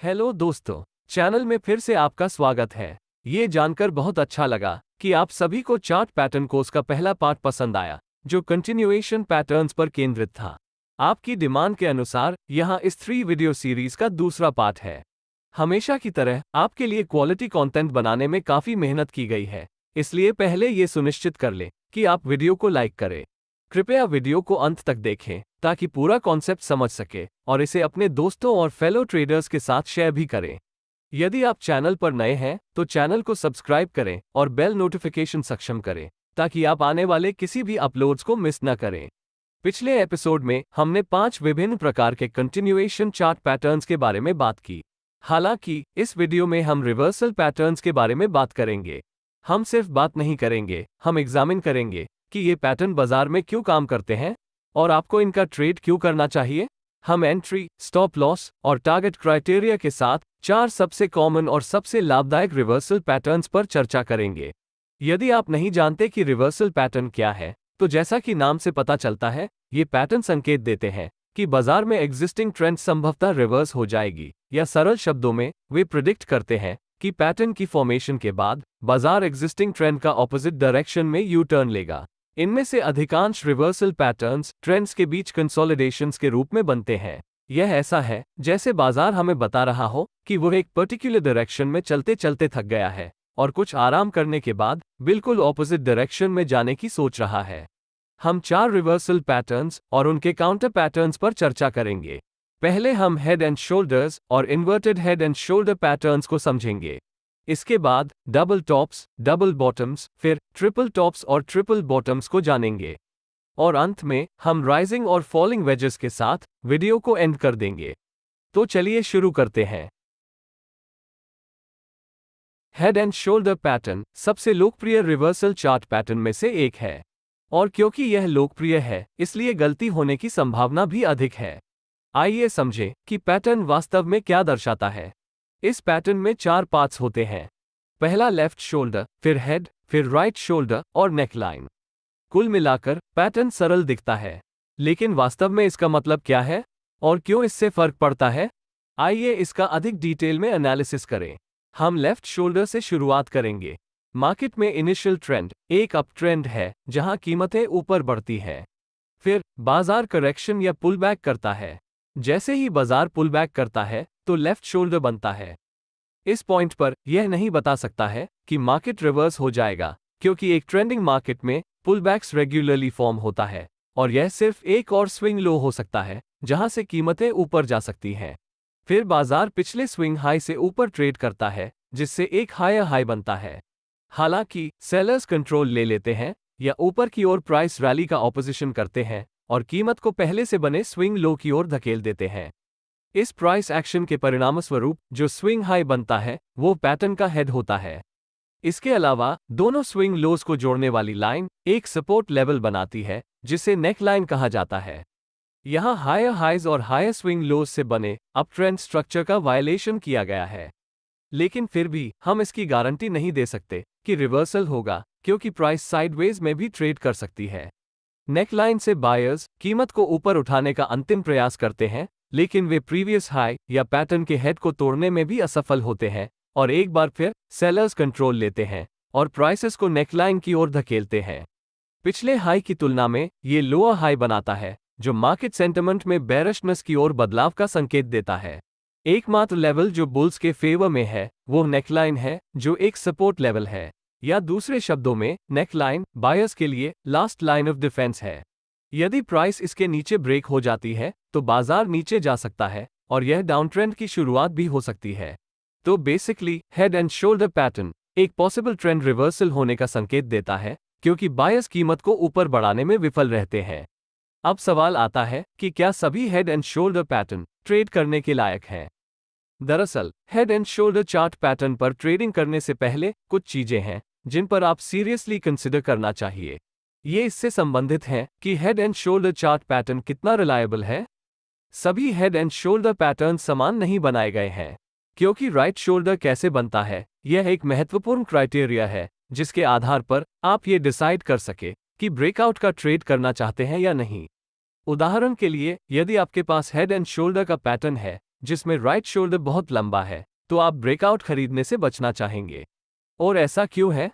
Hello दोस्तों, channel में फिर से आपका स्वागत है। ये जानकर बहुत अच्छा लगा कि आप सभी को चार्ट पैटर्न कोर्स का पहला पार्ट पसंद आया, जो कंटिन्यूएशन पैटर्न्स पर केंद्रित था। आपकी डिमांड के अनुसार यहाँ इस 3 वीडियो सीरीज का दूसरा पार्ट है। हमेशा की तरह आपके लिए क्वालिटी कंटेंट बनाने में काफ़ी मेहनत की गई है, इसलिए पहले ये सुनिश्चित कर लें कि आप वीडियो को लाइक करें। कृपया वीडियो को अंत तक देखें ताकि पूरा कॉन्सेप्ट समझ सके और इसे अपने दोस्तों और फेलो ट्रेडर्स के साथ शेयर भी करें। यदि आप चैनल पर नए हैं तो चैनल को सब्सक्राइब करें और बेल नोटिफिकेशन सक्षम करें ताकि आप आने वाले किसी भी अपलोड्स को मिस न करें। पिछले एपिसोड में हमने 5 विभिन्न प्रकार के कंटिन्यूएशन चार्ट पैटर्न्स के बारे में बात की। हालांकि इस वीडियो में हम रिवर्सल पैटर्न्स के बारे में बात करेंगे। हम सिर्फ बात नहीं करेंगे, हम एग्जामिन करेंगे कि ये पैटर्न बाजार में क्यों काम करते हैं और आपको इनका ट्रेड क्यों करना चाहिए। हम एंट्री, स्टॉप लॉस और टारगेट क्राइटेरिया के साथ 4 सबसे कॉमन और सबसे लाभदायक रिवर्सल पैटर्न्स पर चर्चा करेंगे। यदि आप नहीं जानते कि रिवर्सल पैटर्न क्या है, तो जैसा कि नाम से पता चलता है, ये पैटर्न संकेत देते हैं कि बाजार में एग्जिस्टिंग ट्रेंड संभवतः रिवर्स हो जाएगी, या सरल शब्दों में वे प्रिडिक्ट करते हैं कि पैटर्न की फॉर्मेशन के बाद बाजार एग्जिस्टिंग ट्रेंड का ऑपोजिट डायरेक्शन में यू टर्न लेगा। इनमें से अधिकांश रिवर्सल पैटर्न्स ट्रेंड्स के बीच कंसोलिडेशंस के रूप में बनते हैं। यह ऐसा है जैसे बाजार हमें बता रहा हो कि वह एक पर्टिकुलर डायरेक्शन में चलते चलते थक गया है और कुछ आराम करने के बाद बिल्कुल ऑपोजिट डायरेक्शन में जाने की सोच रहा है। हम 4 रिवर्सल पैटर्न्स और उनके काउंटर पैटर्न्स पर चर्चा करेंगे। पहले हम हेड एंड शोल्डर्स और inverted head and shoulder patterns को समझेंगे। इसके बाद डबल टॉप्स, डबल बॉटम्स, फिर ट्रिपल टॉप्स और ट्रिपल बॉटम्स को जानेंगे। और अंत में हम राइजिंग और फॉलिंग वेजेस के साथ वीडियो को एंड कर देंगे। तो चलिए शुरू करते हैं। हेड एंड शोल्डर पैटर्न सबसे लोकप्रिय रिवर्सल चार्ट पैटर्न में से एक है, और क्योंकि यह लोकप्रिय है इसलिए गलती होने की संभावना भी अधिक है। आइए समझें कि पैटर्न वास्तव में क्या दर्शाता है। इस पैटर्न में 4 पार्ट्स होते हैं। पहला लेफ्ट शोल्डर, फिर हेड, फिर राइट शोल्डर और नेकलाइन। कुल मिलाकर पैटर्न सरल दिखता है, लेकिन वास्तव में इसका मतलब क्या है और क्यों इससे फर्क पड़ता है? आइए इसका अधिक डिटेल में एनालिसिस करें। हम लेफ्ट शोल्डर से शुरुआत करेंगे। मार्केट में इनिशियल ट्रेंड एक अप ट्रेंड है जहां कीमतें ऊपर बढ़ती है। फिर बाजार करेक्शन या पुल बैक करता है। जैसे ही बाजार पुल बैक करता है तो लेफ्ट शोल्डर बनता है। इस पॉइंट पर यह नहीं बता सकता है कि मार्केट रिवर्स हो जाएगा, क्योंकि एक ट्रेंडिंग मार्केट में पुल बैक्स रेगुलरली फॉर्म होता है और यह सिर्फ एक और स्विंग लो हो सकता है जहां से कीमतें ऊपर जा सकती हैं। फिर बाजार पिछले स्विंग हाई से ऊपर ट्रेड करता है, जिससे एक हायर हाई बनता है। हालांकि सेलर्स कंट्रोल ले लेते हैं या ऊपर की ओर प्राइस रैली का ऑपोजिशन करते हैं और कीमत को पहले से बने स्विंग लो की ओर धकेल देते हैं। इस प्राइस एक्शन के परिणामस्वरूप जो स्विंग हाई बनता है वो पैटर्न का हेड होता है। इसके अलावा दोनों स्विंग लोज को जोड़ने वाली लाइन एक सपोर्ट लेवल बनाती है, जिसे नेक लाइन कहा जाता है। यहाँ हायर हाइज और हायर स्विंग लोज से बने अप ट्रेंड स्ट्रक्चर का वायलेशन किया गया है, लेकिन फिर भी हम इसकी गारंटी नहीं दे सकते कि रिवर्सल होगा, क्योंकि प्राइस साइडवेज में भी ट्रेड कर सकती है। नेकलाइन से बायर्स कीमत को ऊपर उठाने का अंतिम प्रयास करते हैं, लेकिन वे प्रीवियस हाई या पैटर्न के हेड को तोड़ने में भी असफल होते हैं और एक बार फिर सेलर्स कंट्रोल लेते हैं और प्राइसेस को नेकलाइन की ओर धकेलते हैं। पिछले हाई की तुलना में ये लोअर हाई बनाता है, जो मार्केट सेंटिमेंट में बेरिशनेस की ओर बदलाव का संकेत देता है। एकमात्र लेवल जो बुल्स के फेवर में है वो नेकलाइन है, जो एक सपोर्ट लेवल है, या दूसरे शब्दों में नेकलाइन बायर्स के लिए लास्ट लाइन ऑफ डिफेंस है। यदि प्राइस इसके नीचे ब्रेक हो जाती है तो बाजार नीचे जा सकता है और यह डाउन ट्रेंड की शुरुआत भी हो सकती है। तो basically head and shoulder pattern एक पॉसिबल ट्रेंड रिवर्सल होने का संकेत देता है, क्योंकि बायर्स कीमत को ऊपर बढ़ाने में विफल रहते हैं। अब सवाल आता है कि क्या सभी head and shoulder pattern trade करने के लायक हैं? दरअसल head and shoulder chart pattern पर ट्रेडिंग करने से पहले कुछ चीजें हैं जिन पर आप सीरियसली कंसिडर करना चाहिए। ये इससे संबंधित हैं कि head and shoulder chart pattern कितना रिलायबल है। सभी हेड एंड शोल्डर पैटर्न समान नहीं बनाए गए हैं, क्योंकि राइट शोल्डर कैसे बनता है यह एक महत्वपूर्ण क्राइटेरिया है जिसके आधार पर आप ये डिसाइड कर सके कि ब्रेकआउट का ट्रेड करना चाहते हैं या नहीं। उदाहरण के लिए, यदि आपके पास हेड एंड शोल्डर का पैटर्न है जिसमें राइट शोल्डर बहुत लंबा है, तो आप ब्रेकआउट खरीदने से बचना चाहेंगे। और ऐसा क्यों है?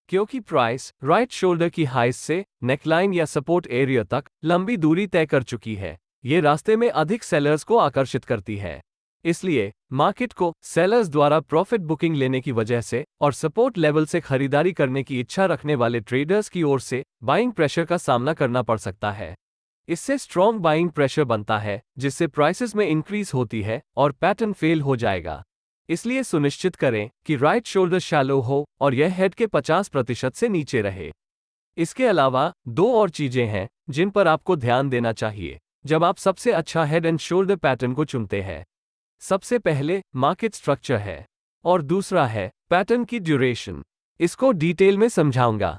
क्योंकि प्राइस राइट शोल्डर की हाइट से नेकलाइन या सपोर्ट एरिया तक लंबी दूरी तय कर चुकी है। ये रास्ते में अधिक सेलर्स को आकर्षित करती है। इसलिए मार्केट को सेलर्स द्वारा प्रॉफिट बुकिंग लेने की वजह से और सपोर्ट लेवल से खरीदारी करने की इच्छा रखने वाले ट्रेडर्स की ओर से बाइंग प्रेशर का सामना करना पड़ सकता है। इससे स्ट्रॉन्ग बाइंग प्रेशर बनता है, जिससे प्राइसेस में इंक्रीज होती है और पैटर्न फेल हो जाएगा। इसलिए सुनिश्चित करें कि राइट शोल्डर शैलो हो और यह हेड के 50% से नीचे रहे। इसके अलावा दो और चीजें हैं जिन पर आपको ध्यान देना चाहिए जब आप सबसे अच्छा हेड एंड शोल्डर पैटर्न को चुनते हैं। सबसे पहले मार्केट स्ट्रक्चर है और दूसरा है पैटर्न की ड्यूरेशन। इसको डिटेल में समझाऊंगा।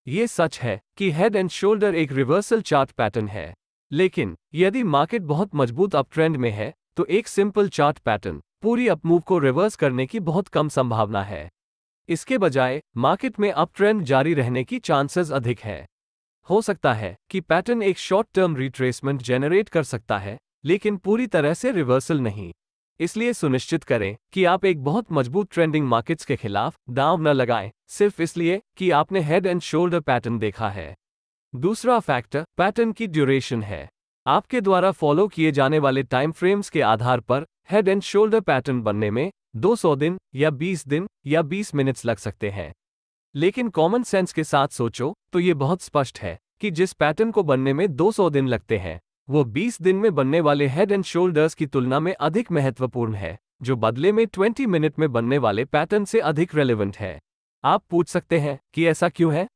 ये सच है कि हेड एंड शोल्डर एक रिवर्सल चार्ट पैटर्न है, लेकिन यदि मार्केट बहुत मजबूत अप ट्रेंड में है तो एक सिंपल चार्ट पैटर्न पूरी अपमूव को रिवर्स करने की बहुत कम संभावना है। इसके बजाय मार्केट में अप ट्रेंड जारी रहने की चांसेस अधिक है। हो सकता है कि पैटर्न एक शॉर्ट टर्म रिट्रेसमेंट जनरेट कर सकता है, लेकिन पूरी तरह से रिवर्सल नहीं। इसलिए सुनिश्चित करें कि आप एक बहुत मजबूत ट्रेंडिंग मार्केट्स के खिलाफ दांव न लगाएं, सिर्फ इसलिए कि आपने हेड एंड शोल्डर पैटर्न देखा है। दूसरा फैक्टर पैटर्न की ड्यूरेशन है। आपके द्वारा फॉलो किए जाने वाले टाइम फ्रेम्स के आधार पर हेड एंड शोल्डर पैटर्न बनने में 200 दिन या 20 दिन या 20 मिनट्स लग सकते हैं। लेकिन कॉमन सेंस के साथ सोचो तो ये बहुत स्पष्ट है कि जिस पैटर्न को बनने में 200 दिन लगते हैं, वो 20 दिन में बनने वाले हेड एंड शोल्डर्स की तुलना में अधिक महत्वपूर्ण है, जो बदले में 20 मिनट में बनने वाले पैटर्न से अधिक रेलेवेंट है। आप पूछ सकते हैं कि ऐसा क्यों है?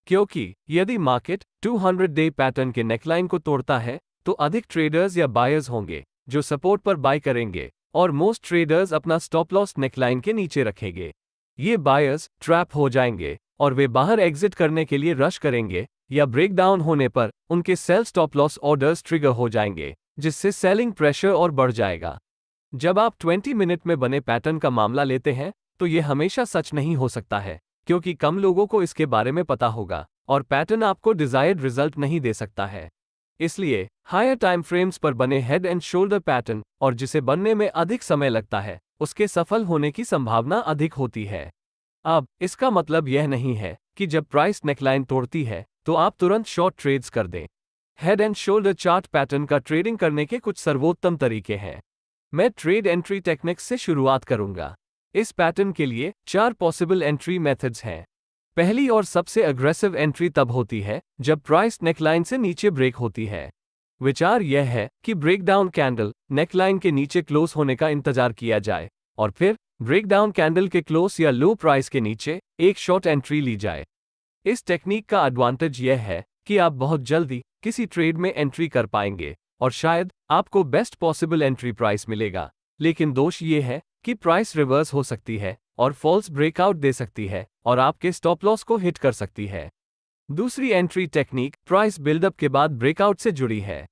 क्योंकि यदि मार्केट 200 डे पैटर्न के नेकलाइन को तोड़ता है तो अधिक ट्रेडर्स या बायर्स होंगे जो सपोर्ट पर बाय करेंगे और मोस्ट ट्रेडर्स अपना स्टॉप लॉस नेकलाइन के नीचे रखेंगे। ये बायर्स ट्रैप हो जाएंगे और वे बाहर एग्जिट करने के लिए रश करेंगे या ब्रेकडाउन होने पर उनके sell stop loss orders trigger हो जाएंगे, जिससे सेलिंग प्रेशर और बढ़ जाएगा। जब आप 20 मिनट में बने पैटर्न का मामला लेते हैं तो यह हमेशा सच नहीं हो सकता है, क्योंकि कम लोगों को इसके बारे में पता होगा और पैटर्न आपको डिजायर्ड रिजल्ट नहीं दे सकता है। इसलिए हायर टाइम फ्रेम्स पर बने हेड एंड शोल्डर पैटर्न और जिसे बनने में अधिक समय लगता है, उसके सफल होने की संभावना अधिक होती है। अब इसका मतलब यह नहीं है कि जब प्राइस नेकलाइन तोड़ती है तो आप तुरंत शॉर्ट ट्रेड्स कर दें। Head and shoulder chart pattern का ट्रेडिंग करने के कुछ सर्वोत्तम तरीके हैं। मैं ट्रेड एंट्री टेक्निक्स से शुरुआत करूंगा। इस पैटर्न के लिए 4 पॉसिबल एंट्री मेथड्स हैं। पहली और सबसे अग्रेसिव एंट्री तब होती है जब प्राइस नेकलाइन से नीचे ब्रेक होती है। विचार यह है कि ब्रेकडाउन कैंडल नेकलाइन के नीचे क्लोज होने का इंतजार किया जाए और फिर ब्रेकडाउन कैंडल के क्लोज या लो प्राइस के नीचे एक शॉर्ट एंट्री ली जाए। इस टेक्निक का एडवांटेज यह है कि आप बहुत जल्दी किसी ट्रेड में एंट्री कर पाएंगे और शायद आपको बेस्ट पॉसिबल एंट्री प्राइस मिलेगा। लेकिन दोष ये है कि प्राइस रिवर्स हो सकती है और फॉल्स ब्रेकआउट दे सकती है और आपके स्टॉप लॉस को हिट कर सकती है। दूसरी एंट्री टेक्निक प्राइस बिल्डअप के बाद ब्रेकआउट से जुड़ी है।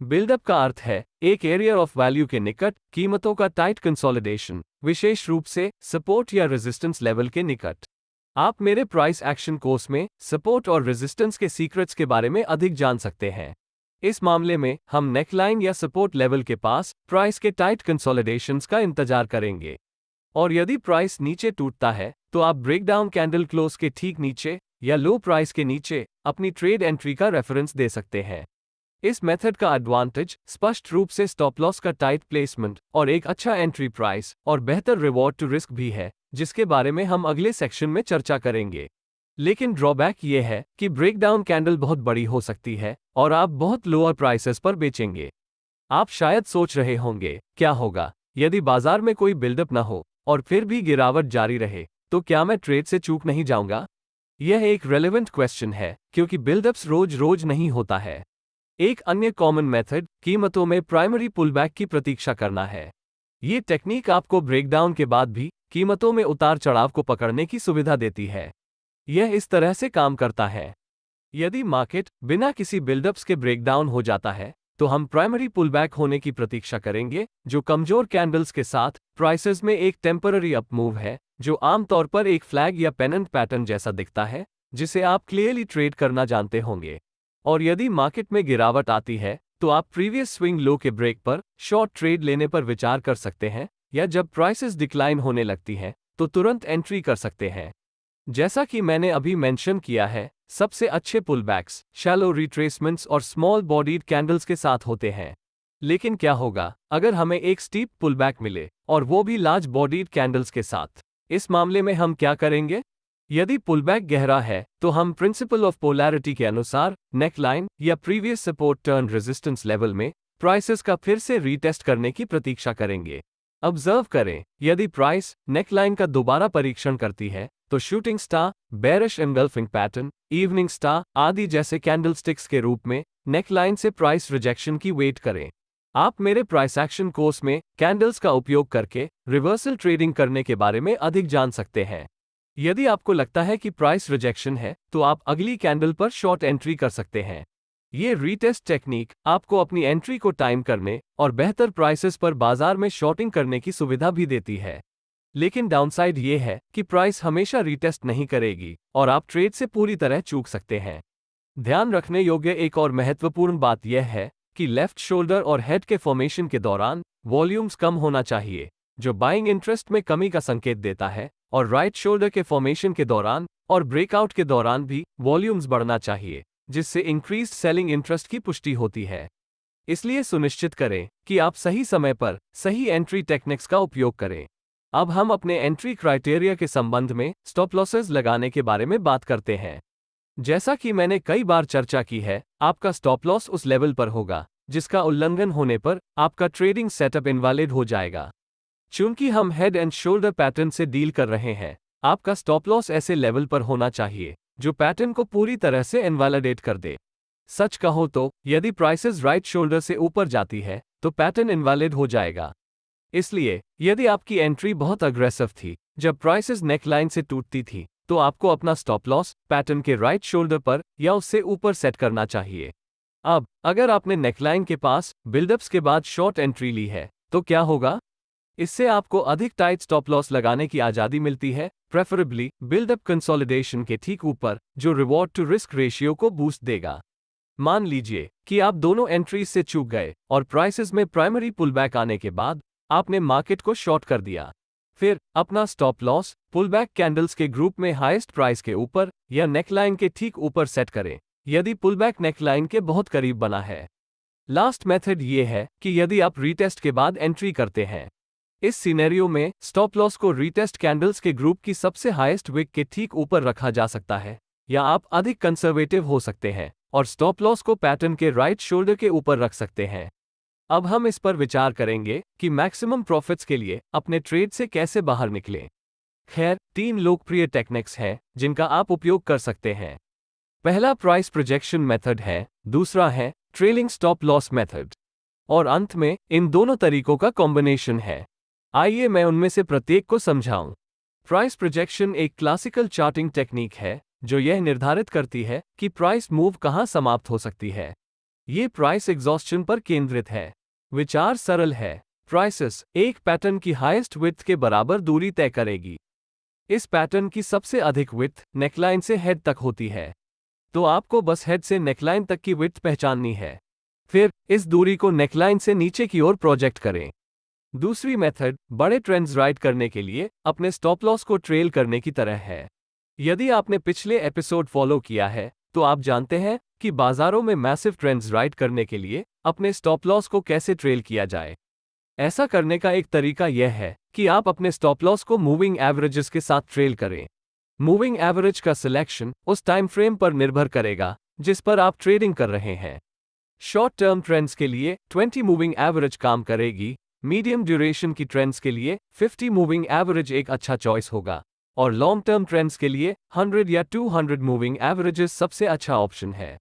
बिल्डअप का अर्थ है एक एरिया ऑफ वैल्यू के निकट कीमतों का टाइट कंसोलिडेशन, विशेष रूप से सपोर्ट या रेजिस्टेंस लेवल के निकट। आप मेरे प्राइस एक्शन कोर्स में सपोर्ट और रेजिस्टेंस के सीक्रेट्स के बारे में अधिक जान सकते हैं। इस मामले में हम नेकलाइन या सपोर्ट लेवल के पास प्राइस के टाइट कंसोलिडेशंस का इंतजार करेंगे और यदि प्राइस नीचे टूटता है तो आप ब्रेकडाउन कैंडल क्लोज के ठीक नीचे या लो प्राइस के नीचे अपनी ट्रेड एंट्री का रेफरेंस दे सकते हैं। इस मेथड का एडवांटेज स्पष्ट रूप से स्टॉप लॉस का टाइट प्लेसमेंट और एक अच्छा एंट्री प्राइस और बेहतर रिवॉर्ड टू रिस्क भी है, जिसके बारे में हम अगले सेक्शन में चर्चा करेंगे। लेकिन ड्रॉबैक ये है कि ब्रेकडाउन कैंडल बहुत बड़ी हो सकती है और आप बहुत लोअर प्राइसेस पर बेचेंगे। आप शायद सोच रहे होंगे, क्या होगा यदि बाजार में कोई बिल्डअप न हो और फिर भी गिरावट जारी रहे, तो क्या मैं ट्रेड से चूक नहीं जाऊंगा? यह एक रेलेवेंट क्वेश्चन है क्योंकि बिल्डअप्स रोज रोज नहीं होता है। एक अन्य कॉमन मेथड कीमतों में प्राइमरी पुलबैक की प्रतीक्षा करना है। ये टेक्निक आपको ब्रेकडाउन के बाद भी कीमतों में उतार चढ़ाव को पकड़ने की सुविधा देती है। यह इस तरह से काम करता है। यदि मार्केट बिना किसी बिल्डअप्स के ब्रेकडाउन हो जाता है तो हम प्राइमरी पुलबैक होने की प्रतीक्षा करेंगे, जो कमजोर कैंडल्स के साथ प्राइसेस में एक टेम्पररी अप मूव है, जो आमतौर पर एक फ्लैग या पेनेंट पैटर्न जैसा दिखता है, जिसे आप क्लियरली ट्रेड करना जानते होंगे। और यदि मार्केट में गिरावट आती है तो आप प्रीवियस स्विंग लो के ब्रेक पर शॉर्ट ट्रेड लेने पर विचार कर सकते हैं, या जब प्राइसेस डिक्लाइन होने लगती हैं तो तुरंत एंट्री कर सकते हैं। जैसा कि मैंने अभी मेंशन किया है, सबसे अच्छे पुलबैक्स शैलो रिट्रेसमेंट्स और स्मॉल बॉडीड कैंडल्स के साथ होते हैं। लेकिन क्या होगा अगर हमें एक स्टीप पुलबैक मिले, और वो भी लार्ज बॉडीड कैंडल्स के साथ? इस मामले में हम क्या करेंगे? यदि पुलबैक गहरा है तो हम प्रिंसिपल ऑफ पोलैरिटी के अनुसार नेकलाइन या previous support turn resistance level में प्राइसेस का फिर से रीटेस्ट करने की प्रतीक्षा करेंगे। ऑब्जर्व करें, यदि प्राइस नेकलाइन का दोबारा परीक्षण करती है तो shooting star, bearish engulfing pattern, evening star आदि जैसे कैंडलस्टिक्स के रूप में नेकलाइन से प्राइस रिजेक्शन की वेट करें। आप मेरे प्राइस एक्शन कोर्स में कैंडल्स का उपयोग करके रिवर्सल ट्रेडिंग करने के बारे में अधिक जान सकते हैं। यदि आपको लगता है कि प्राइस रिजेक्शन है तो आप अगली कैंडल पर शॉर्ट एंट्री कर सकते हैं। ये रीटेस्ट टेक्निक आपको अपनी एंट्री को टाइम करने और बेहतर प्राइसेस पर बाजार में शॉर्टिंग करने की सुविधा भी देती है। लेकिन डाउनसाइड ये है कि प्राइस हमेशा रीटेस्ट नहीं करेगी और आप ट्रेड से पूरी तरह चूक सकते हैं। ध्यान रखने योग्य एक और महत्वपूर्ण बात यह है कि लेफ्ट शोल्डर और हेड के फॉर्मेशन के दौरान वॉल्यूम्स कम होना चाहिए, जो बाइंग इंटरेस्ट में कमी का संकेत देता है, और राइट शोल्डर के फॉर्मेशन के दौरान और ब्रेकआउट के दौरान भी वॉल्यूम्स बढ़ना चाहिए, जिससे इंक्रीज्ड सेलिंग इंटरेस्ट की पुष्टि होती है। इसलिए सुनिश्चित करें कि आप सही समय पर सही एंट्री टेक्निक्स का उपयोग करें। अब हम अपने एंट्री क्राइटेरिया के संबंध में स्टॉप लॉसेस लगाने के बारे में बात करते हैं। जैसा कि मैंने कई बार चर्चा की है, आपका स्टॉप लॉस उस लेवल पर होगा जिसका उल्लंघन होने पर आपका ट्रेडिंग सेटअप इनवैलिड हो जाएगा। चूंकि हम हेड एंड शोल्डर पैटर्न से डील कर रहे हैं, आपका स्टॉप लॉस ऐसे लेवल पर होना चाहिए जो पैटर्न को पूरी तरह से इनवैलिडेट कर दे। सच कहो तो यदि प्राइसेस राइट शोल्डर से ऊपर जाती है तो पैटर्न इनवैलिड हो जाएगा। इसलिए यदि आपकी एंट्री बहुत अग्रेसिव थी जब प्राइसेस नेकलाइन से टूटती थी, तो आपको अपना स्टॉप लॉस पैटर्न के राइट शोल्डर पर या उससे ऊपर सेट करना चाहिए। अब अगर आपने नेकलाइन के पास बिल्डअप्स के बाद शॉर्ट एंट्री ली है तो क्या होगा? इससे आपको अधिक टाइट स्टॉप लॉस लगाने की आज़ादी मिलती है, प्रेफरेबली बिल्डअप कंसोलिडेशन के ठीक ऊपर, जो रिवॉर्ड टू रिस्क रेशियो को बूस्ट देगा। मान लीजिए कि आप दोनों एंट्रीज से चूक गए और प्राइसेस में प्राइमरी पुलबैक आने के बाद आपने मार्केट को शॉर्ट कर दिया। फिर अपना स्टॉप लॉस पुलबैक कैंडल्स के ग्रुप में हाईएस्ट प्राइस के ऊपर या नेकलाइन के ठीक ऊपर सेट करें, यदि पुलबैक नेकलाइन के बहुत करीब बना है। लास्ट मेथड ये है कि यदि आप रीटेस्ट के बाद एंट्री करते हैं, इस सिनेरियो में स्टॉप लॉस को रीटेस्ट कैंडल्स के ग्रुप की सबसे हाईएस्ट विक के ठीक ऊपर रखा जा सकता है, या आप अधिक कंजर्वेटिव हो सकते हैं और स्टॉप लॉस को पैटर्न के राइट शोल्डर के ऊपर रख सकते हैं। अब हम इस पर विचार करेंगे कि मैक्सिमम प्रॉफिट्स के लिए अपने ट्रेड से कैसे बाहर निकलें। खैर, 3 लोकप्रिय टेक्निक्स हैं जिनका आप उपयोग कर सकते हैं। पहला प्राइस प्रोजेक्शन मेथड है, दूसरा है ट्रेलिंग स्टॉप लॉस मेथड, और अंत में इन दोनों तरीकों का कॉम्बिनेशन है। आइए मैं उनमें से प्रत्येक को समझाऊं। प्राइस प्रोजेक्शन एक क्लासिकल चार्टिंग टेक्निक है जो यह निर्धारित करती है कि प्राइस मूव कहां समाप्त हो सकती है। ये प्राइस एग्जॉस्शन पर केंद्रित है। विचार सरल है, प्राइसेस एक पैटर्न की हाईएस्ट विड्थ के बराबर दूरी तय करेगी। इस पैटर्न की सबसे अधिक विड्थ नेकलाइन से हेड तक होती है, तो आपको बस हेड से नेकलाइन तक की विड्थ पहचाननी है। फिर इस दूरी को नेकलाइन से नीचे की ओर प्रोजेक्ट करें। दूसरी मेथड बड़े ट्रेंड्स राइड करने के लिए अपने स्टॉप लॉस को ट्रेल करने की तरह है। यदि आपने पिछले एपिसोड फॉलो किया है तो आप जानते हैं कि बाजारों में मैसिव ट्रेंड्स राइड करने के लिए अपने स्टॉप लॉस को कैसे ट्रेल किया जाए। ऐसा करने का एक तरीका यह है कि आप अपने स्टॉप लॉस को मूविंग एवरेजेस के साथ ट्रेल करें। मूविंग एवरेज का सिलेक्शन उस टाइम फ्रेम पर निर्भर करेगा जिस पर आप ट्रेडिंग कर रहे हैं। शॉर्ट टर्म ट्रेंड्स के लिए 20 मूविंग एवरेज काम करेगी, मीडियम ड्यूरेशन की ट्रेंड्स के लिए 50 मूविंग एवरेज एक अच्छा चॉइस होगा, और लॉन्ग टर्म ट्रेंड्स के लिए 100 या 200 मूविंग एवरेजेस सबसे अच्छा ऑप्शन है।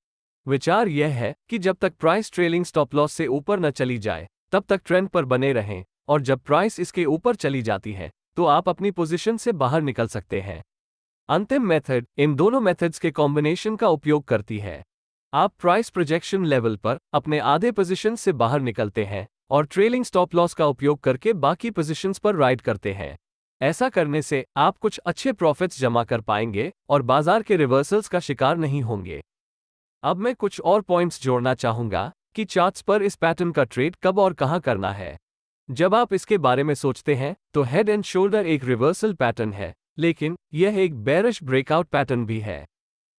विचार यह है कि जब तक प्राइस ट्रेलिंग स्टॉप लॉस से ऊपर न चली जाए तब तक ट्रेंड पर बने रहें, और जब प्राइस इसके ऊपर चली जाती है तो आप अपनी पोजीशन से बाहर निकल सकते हैं। अंतिम मेथड इन दोनों मेथड्स के कॉम्बिनेशन का उपयोग करती है। आप प्राइस प्रोजेक्शन लेवल पर अपने आधे पोजीशन से बाहर निकलते हैं और ट्रेलिंग स्टॉप लॉस का उपयोग करके बाकी पोजीशंस पर राइड करते हैं। ऐसा करने से आप कुछ अच्छे प्रॉफिट्स जमा कर पाएंगे और बाजार के रिवर्सल्स का शिकार नहीं होंगे। अब मैं कुछ और पॉइंट्स जोड़ना चाहूंगा कि चार्ट्स पर इस पैटर्न का ट्रेड कब और कहां करना है। जब आप इसके बारे में सोचते हैं तो हेड एंड शोल्डर एक रिवर्सल पैटर्न है, लेकिन यह एक बेरिश ब्रेकआउट पैटर्न भी है।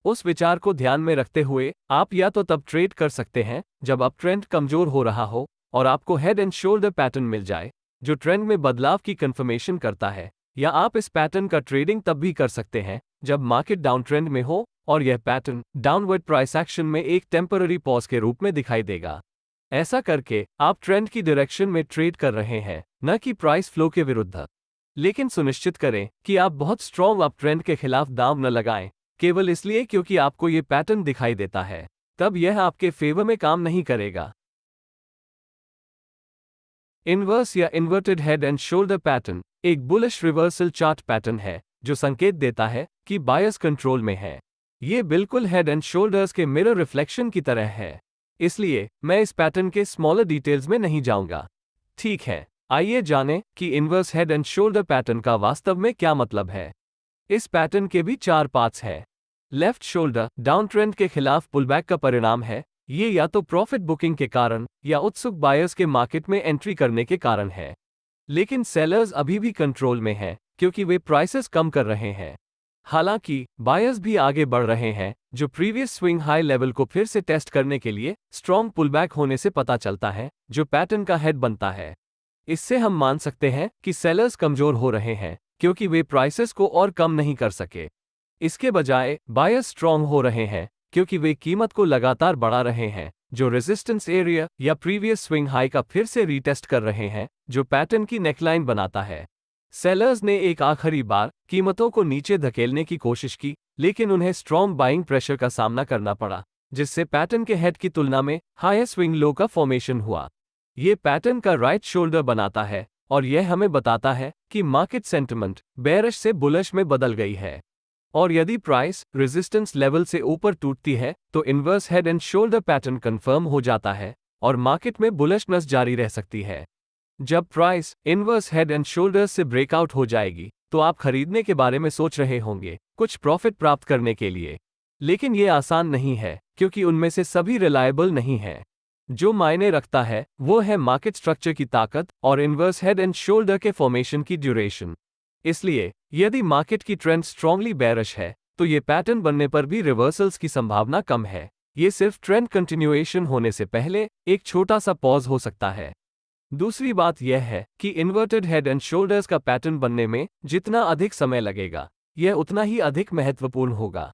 उस विचार को ध्यान में रखते हुए आप या तो तब ट्रेड कर सकते हैं जब अप ट्रेंड कमजोर हो रहा हो और आपको हेड एंड शोल्डर पैटर्न मिल जाए जो ट्रेंड में बदलाव की कंफर्मेशन करता है, या आप इस पैटर्न का ट्रेडिंग तब भी कर सकते हैं जब मार्केट डाउन ट्रेंड में हो और यह पैटर्न डाउनवर्ड प्राइस एक्शन में एक टेम्पररी पॉज के रूप में दिखाई देगा। ऐसा करके आप ट्रेंड की डायरेक्शन में ट्रेड कर रहे हैं, न कि प्राइस फ्लो के विरुद्ध। लेकिन सुनिश्चित करें कि आप बहुत स्ट्रॉन्ग अप ट्रेंड के खिलाफ दांव न लगाएं, केवल इसलिए क्योंकि आपको ये पैटर्न दिखाई देता है, तब यह आपके फेवर में काम नहीं करेगा। इनवर्स या inverted head and shoulder pattern एक बुलिश रिवर्सल चार्ट पैटर्न है जो संकेत देता है कि बायर्स कंट्रोल में है। ये बिल्कुल हेड एंड शोल्डर्स के मिरर रिफ्लेक्शन की तरह है, इसलिए मैं इस पैटर्न के स्मॉलर डिटेल्स में नहीं जाऊंगा। ठीक है, आइए जानें कि inverse head and shoulder pattern का वास्तव में क्या मतलब है। इस पैटर्न के भी 4 पार्ट्स हैं। लेफ्ट शोल्डर डाउन ट्रेंड के खिलाफ पुलबैक का परिणाम है। ये या तो प्रॉफिट बुकिंग के कारण या उत्सुक बायर्स के मार्केट में एंट्री करने के कारण है। लेकिन सेलर्स अभी भी कंट्रोल में हैं क्योंकि वे प्राइसेस कम कर रहे हैं। हालांकि बायर्स भी आगे बढ़ रहे हैं, जो प्रीवियस स्विंग हाई लेवल को फिर से टेस्ट करने के लिए स्ट्रॉन्ग पुलबैक होने से पता चलता है, जो पैटर्न का हेड बनता है। इससे हम मान सकते हैं कि सेलर्स कमजोर हो रहे हैं क्योंकि वे प्राइसेस को और कम नहीं कर सके। इसके बजाय बायर्स स्ट्रॉन्ग हो रहे हैं क्योंकि वे कीमत को लगातार बढ़ा रहे हैं, जो रेजिस्टेंस एरिया या प्रीवियस स्विंग हाई का फिर से रीटेस्ट कर रहे हैं, जो पैटर्न की नेकलाइन बनाता है। सेलर्स ने एक आखिरी बार कीमतों को नीचे धकेलने की कोशिश की, लेकिन उन्हें स्ट्रॉन्ग बाइंग प्रेशर का सामना करना पड़ा, जिससे पैटर्न के हेड की तुलना में हायर स्विंग लो का फॉर्मेशन हुआ। ये पैटर्न का राइट शोल्डर बनाता है और यह हमें बताता है कि मार्केट सेंटिमेंट बेरिश से बुलिश में बदल गई है। और यदि प्राइस रेजिस्टेंस लेवल से ऊपर टूटती है तो inverse head and shoulder pattern confirm हो जाता है और मार्केट में बुलिशनेस जारी रह सकती है। जब price inverse head and shoulder से ब्रेकआउट हो जाएगी तो आप खरीदने के बारे में सोच रहे होंगे, कुछ प्रॉफिट प्राप्त करने के लिए। लेकिन यह आसान नहीं है क्योंकि उनमें से सभी रिलायबल नहीं है। जो मायने रखता है वो है मार्केट स्ट्रक्चर की ताकत और इन्वर्स हेड एंड शोल्डर के फॉर्मेशन की ड्यूरेशन। इसलिए यदि मार्केट की ट्रेंड स्ट्रांगली बेरिश है तो ये पैटर्न बनने पर भी रिवर्सल्स की संभावना कम है। ये सिर्फ ट्रेंड कंटिन्यूएशन होने से पहले एक छोटा सा पॉज हो सकता है। दूसरी बात यह है कि इन्वर्टेड हेड एंड शोल्डर्स का पैटर्न बनने में जितना अधिक समय लगेगा, यह उतना ही अधिक महत्वपूर्ण होगा।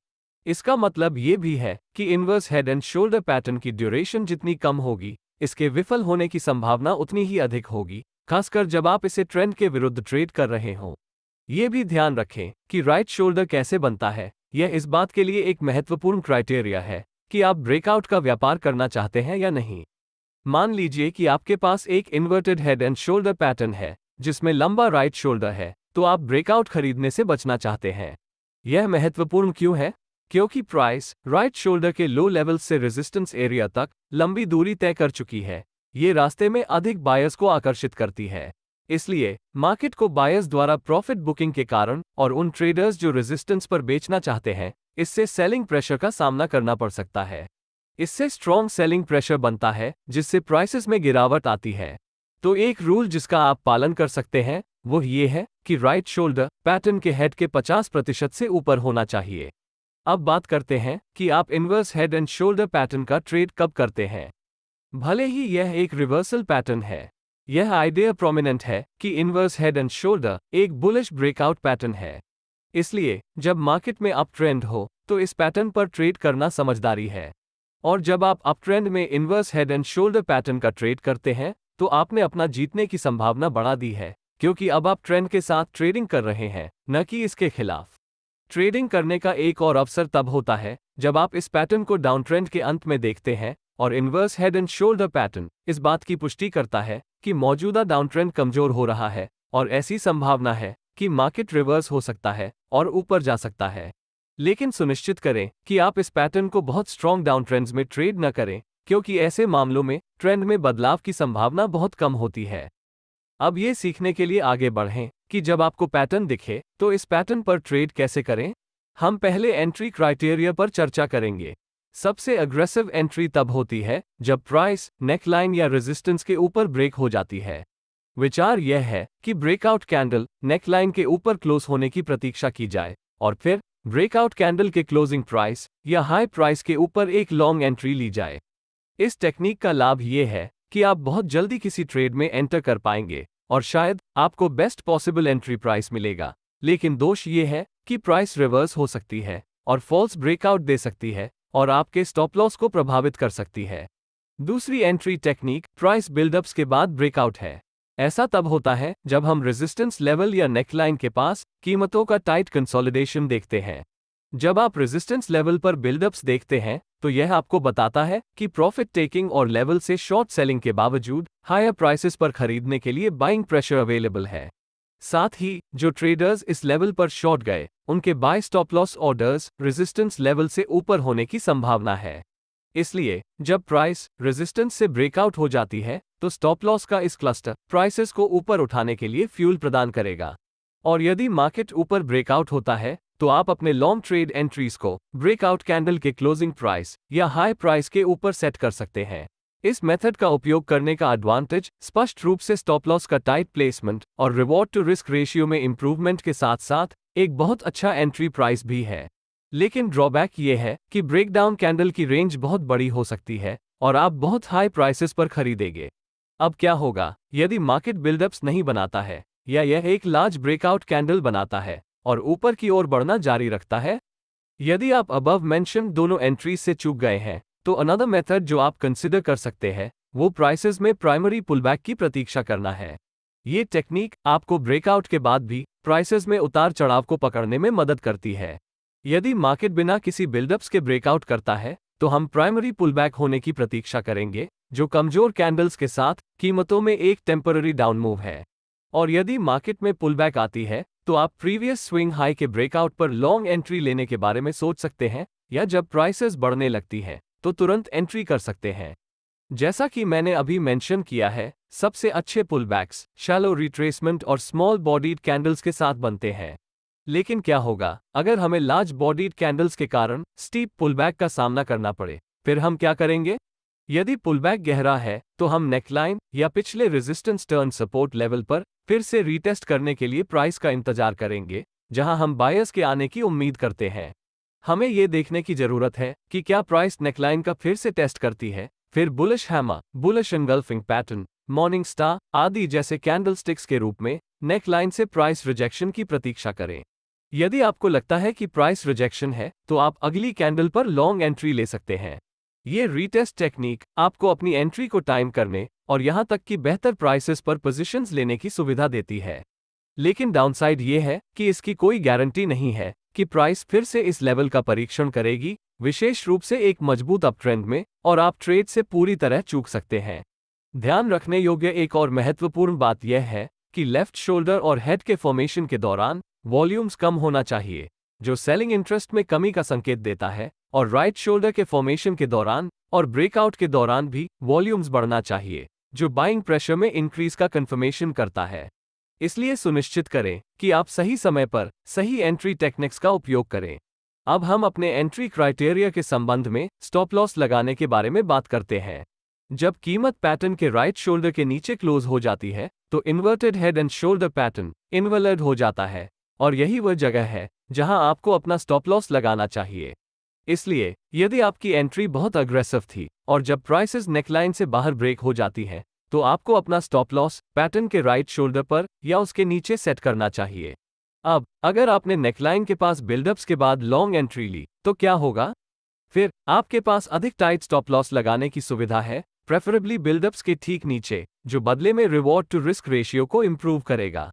इसका मतलब ये भी है कि inverse head and shoulder pattern की ड्यूरेशन जितनी कम होगी, इसके विफल होने की संभावना उतनी ही अधिक होगी, खासकर जब आप इसे ट्रेंड के विरुद्ध ट्रेड कर रहे हों। यह भी ध्यान रखें कि राइट शोल्डर कैसे बनता है। यह इस बात के लिए एक महत्वपूर्ण क्राइटेरिया है कि आप ब्रेकआउट का व्यापार करना चाहते हैं या नहीं। मान लीजिए कि आपके पास एक inverted head and shoulder pattern है जिसमें लंबा राइट शोल्डर है, तो आप ब्रेकआउट खरीदने से बचना चाहते हैं। यह महत्वपूर्ण क्यों है? क्योंकि प्राइस राइट शोल्डर के लो लेवल से रेजिस्टेंस एरिया तक लंबी दूरी तय कर चुकी है। ये रास्ते में अधिक बायर्स को आकर्षित करती है। इसलिए मार्केट को बायर्स द्वारा प्रॉफिट बुकिंग के कारण और उन ट्रेडर्स जो रेजिस्टेंस पर बेचना चाहते हैं, इससे सेलिंग प्रेशर का सामना करना पड़ सकता है। इससे स्ट्रॉन्ग सेलिंग प्रेशर बनता है जिससे प्राइसेस में गिरावट आती है। तो एक रूल जिसका आप पालन कर सकते हैं वो ये है कि राइट शोल्डर पैटर्न के हेड के 50% से ऊपर होना चाहिए। अब बात करते हैं कि आप inverse head and shoulder pattern का ट्रेड कब करते हैं। भले ही यह एक रिवर्सल पैटर्न है, यह आइडिया प्रोमिनेंट है कि इन्वर्स हेड एंड शोल्डर एक बुलिश ब्रेकआउट पैटर्न है। इसलिए जब मार्केट में अप ट्रेंड हो तो इस पैटर्न पर ट्रेड करना समझदारी है। और जब आप अप ट्रेंड में inverse head and shoulder pattern का ट्रेड करते हैं तो आपने अपना जीतने की संभावना बढ़ा दी है, क्योंकि अब आप ट्रेंड के साथ ट्रेडिंग कर रहे हैं, न कि इसके खिलाफ। ट्रेडिंग करने का एक और अवसर तब होता है जब आप इस पैटर्न को डाउन ट्रेंड के अंत में देखते हैं और inverse head and shoulder pattern इस बात की पुष्टि करता है कि मौजूदा डाउन ट्रेंड कमजोर हो रहा है और ऐसी संभावना है कि मार्केट रिवर्स हो सकता है और ऊपर जा सकता है। लेकिन सुनिश्चित करें कि आप इस पैटर्न को बहुत स्ट्रॉन्ग डाउन ट्रेंड्स में ट्रेड न करें, क्योंकि ऐसे मामलों में ट्रेंड में बदलाव की संभावना बहुत कम होती है। अब ये सीखने के लिए आगे बढ़ें कि जब आपको पैटर्न दिखे तो इस पैटर्न पर ट्रेड कैसे करें। हम पहले एंट्री क्राइटेरिया पर चर्चा करेंगे। सबसे अग्रेसिव एंट्री तब होती है जब प्राइस नेकलाइन या रेजिस्टेंस के ऊपर ब्रेक हो जाती है। विचार यह है कि ब्रेकआउट कैंडल नेकलाइन के ऊपर क्लोज होने की प्रतीक्षा की जाए और फिर ब्रेकआउट कैंडल के क्लोजिंग प्राइस या हाई प्राइस के ऊपर एक लॉन्ग एंट्री ली जाए। इस टेक्निक का लाभ यह है कि आप बहुत जल्दी किसी ट्रेड में एंटर कर पाएंगे और शायद आपको बेस्ट पॉसिबल एंट्री प्राइस मिलेगा। लेकिन दोष ये है कि प्राइस रिवर्स हो सकती है और फॉल्स ब्रेकआउट दे सकती है और आपके स्टॉप लॉस को प्रभावित कर सकती है। दूसरी एंट्री टेक्निक प्राइस बिल्डअप्स के बाद ब्रेकआउट है। ऐसा तब होता है जब हम रेजिस्टेंस लेवल या नेकलाइन के पास कीमतों का टाइट कंसोलिडेशन देखते हैं। जब आप रेजिस्टेंस लेवल पर बिल्डअप्स देखते हैं तो यह आपको बताता है कि प्रॉफिट टेकिंग और लेवल से शॉर्ट सेलिंग के बावजूद हायर प्राइसेस पर खरीदने के लिए बाइंग प्रेशर अवेलेबल है। साथ ही जो ट्रेडर्स इस लेवल पर शॉर्ट गए उनके buy stop loss orders resistance level से ऊपर होने की संभावना है। इसलिए जब प्राइस रेजिस्टेंस से ब्रेकआउट हो जाती है तो स्टॉप लॉस का इस क्लस्टर प्राइसेस को ऊपर उठाने के लिए फ्यूल प्रदान करेगा। और यदि मार्केट ऊपर ब्रेकआउट होता है तो आप अपने लॉन्ग ट्रेड एंट्रीज को ब्रेकआउट कैंडल के क्लोजिंग प्राइस या हाई प्राइस के ऊपर सेट कर सकते हैं। इस मेथड का उपयोग करने का एडवांटेज स्पष्ट रूप से स्टॉप लॉस का टाइट प्लेसमेंट और रिवॉर्ड टू रिस्क रेशियो में इंप्रूवमेंट के साथ साथ एक बहुत अच्छा एंट्री प्राइस भी है। लेकिन ड्रॉबैक ये है कि ब्रेकडाउन कैंडल की रेंज बहुत बड़ी हो सकती है और आप बहुत हाई प्राइसेस पर खरीदेंगे। अब क्या होगा यदि मार्केट बिल्डअप्स नहीं बनाता है या यह एक लार्ज ब्रेकआउट कैंडल बनाता है और ऊपर की ओर बढ़ना जारी रखता है? यदि आप अबव मेंशन दोनों एंट्रीज से चूक गए हैं तो अनदर मेथड जो आप कंसिडर कर सकते हैं वो प्राइसेस में प्राइमरी पुलबैक की प्रतीक्षा करना है। ये टेक्निक आपको ब्रेकआउट के बाद भी प्राइसेस में उतार चढ़ाव को पकड़ने में मदद करती है। यदि मार्केट बिना किसी बिल्डअप्स के ब्रेकआउट करता है तो हम प्राइमरी पुलबैक होने की प्रतीक्षा करेंगे जो कमजोर कैंडल्स के साथ कीमतों में एक टेम्पररी डाउन मूव है। और यदि मार्केट में पुलबैक आती है तो आप प्रीवियस स्विंग हाई के ब्रेकआउट पर लॉन्ग एंट्री लेने के बारे में सोच सकते हैं या जब प्राइसेस बढ़ने लगती है तो तुरंत एंट्री कर सकते हैं। जैसा कि मैंने अभी मेंशन किया है, सबसे अच्छे पुलबैक्स शैलो रिट्रेसमेंट और स्मॉल बॉडीड कैंडल्स के साथ बनते हैं। लेकिन क्या होगा अगर हमें लार्ज बॉडीड कैंडल्स के कारण स्टीप पुलबैक का सामना करना पड़े? फिर हम क्या करेंगे? यदि पुलबैक गहरा है तो हम नेकलाइन या पिछले रेजिस्टेंस टर्न सपोर्ट लेवल पर फिर से रीटेस्ट करने के लिए प्राइस का इंतजार करेंगे जहां हम बायर्स के आने की उम्मीद करते हैं। हमें यह देखने की जरूरत है कि क्या प्राइस नेकलाइन का फिर से टेस्ट करती है, फिर bullish hammer, bullish engulfing pattern, morning star आदि जैसे कैंडलस्टिक्स के रूप में नेकलाइन से प्राइस रिजेक्शन की प्रतीक्षा करें। यदि आपको लगता है कि प्राइस रिजेक्शन है तो आप अगली कैंडल पर लॉन्ग एंट्री ले सकते हैं। ये रीटेस्ट टेक्निक आपको अपनी एंट्री को टाइम करने और यहां तक कि बेहतर प्राइसेस पर पोजीशंस लेने की सुविधा देती है। लेकिन डाउनसाइड ये है कि इसकी कोई गारंटी नहीं है कि प्राइस फिर से इस लेवल का परीक्षण करेगी, विशेष रूप से एक मजबूत अपट्रेंड में, और आप ट्रेड से पूरी तरह चूक सकते हैं। ध्यान रखने योग्य एक और महत्वपूर्ण बात यह है कि लेफ्ट शोल्डर और हेड के फॉर्मेशन के दौरान वॉल्यूम्स कम होना चाहिए, जो सेलिंग इंटरेस्ट में कमी का संकेत देता है, और राइट शोल्डर के फॉर्मेशन के दौरान और ब्रेकआउट के दौरान भी वॉल्यूम्स बढ़ना चाहिए, जो बाइंग प्रेशर में इंक्रीज का कंफर्मेशन करता है। इसलिए सुनिश्चित करें कि आप सही समय पर सही एंट्री टेक्निक्स का उपयोग करें। अब हम अपने एंट्री क्राइटेरिया के संबंध में स्टॉप लॉस लगाने के बारे में बात करते हैं। जब कीमत पैटर्न के राइट शोल्डर के नीचे क्लोज हो जाती है तो inverted head and shoulder pattern involve हो जाता है, और यही वह जगह है जहां आपको अपना स्टॉप लॉस लगाना चाहिए। इसलिए यदि आपकी एंट्री बहुत अग्रेसिव थी और जब प्राइसेस नेकलाइन से बाहर ब्रेक हो जाती है तो आपको अपना स्टॉप लॉस पैटर्न के राइट शोल्डर पर या उसके नीचे सेट करना चाहिए। अब अगर आपने नेकलाइन के पास बिल्डअप्स के बाद लॉन्ग एंट्री ली तो क्या होगा? फिर आपके पास अधिक टाइट स्टॉप लॉस लगाने की सुविधा है, प्रेफरेबली बिल्डअप्स के ठीक नीचे, जो बदले में रिवॉर्ड टू रिस्क रेशियो को इंप्रूव करेगा।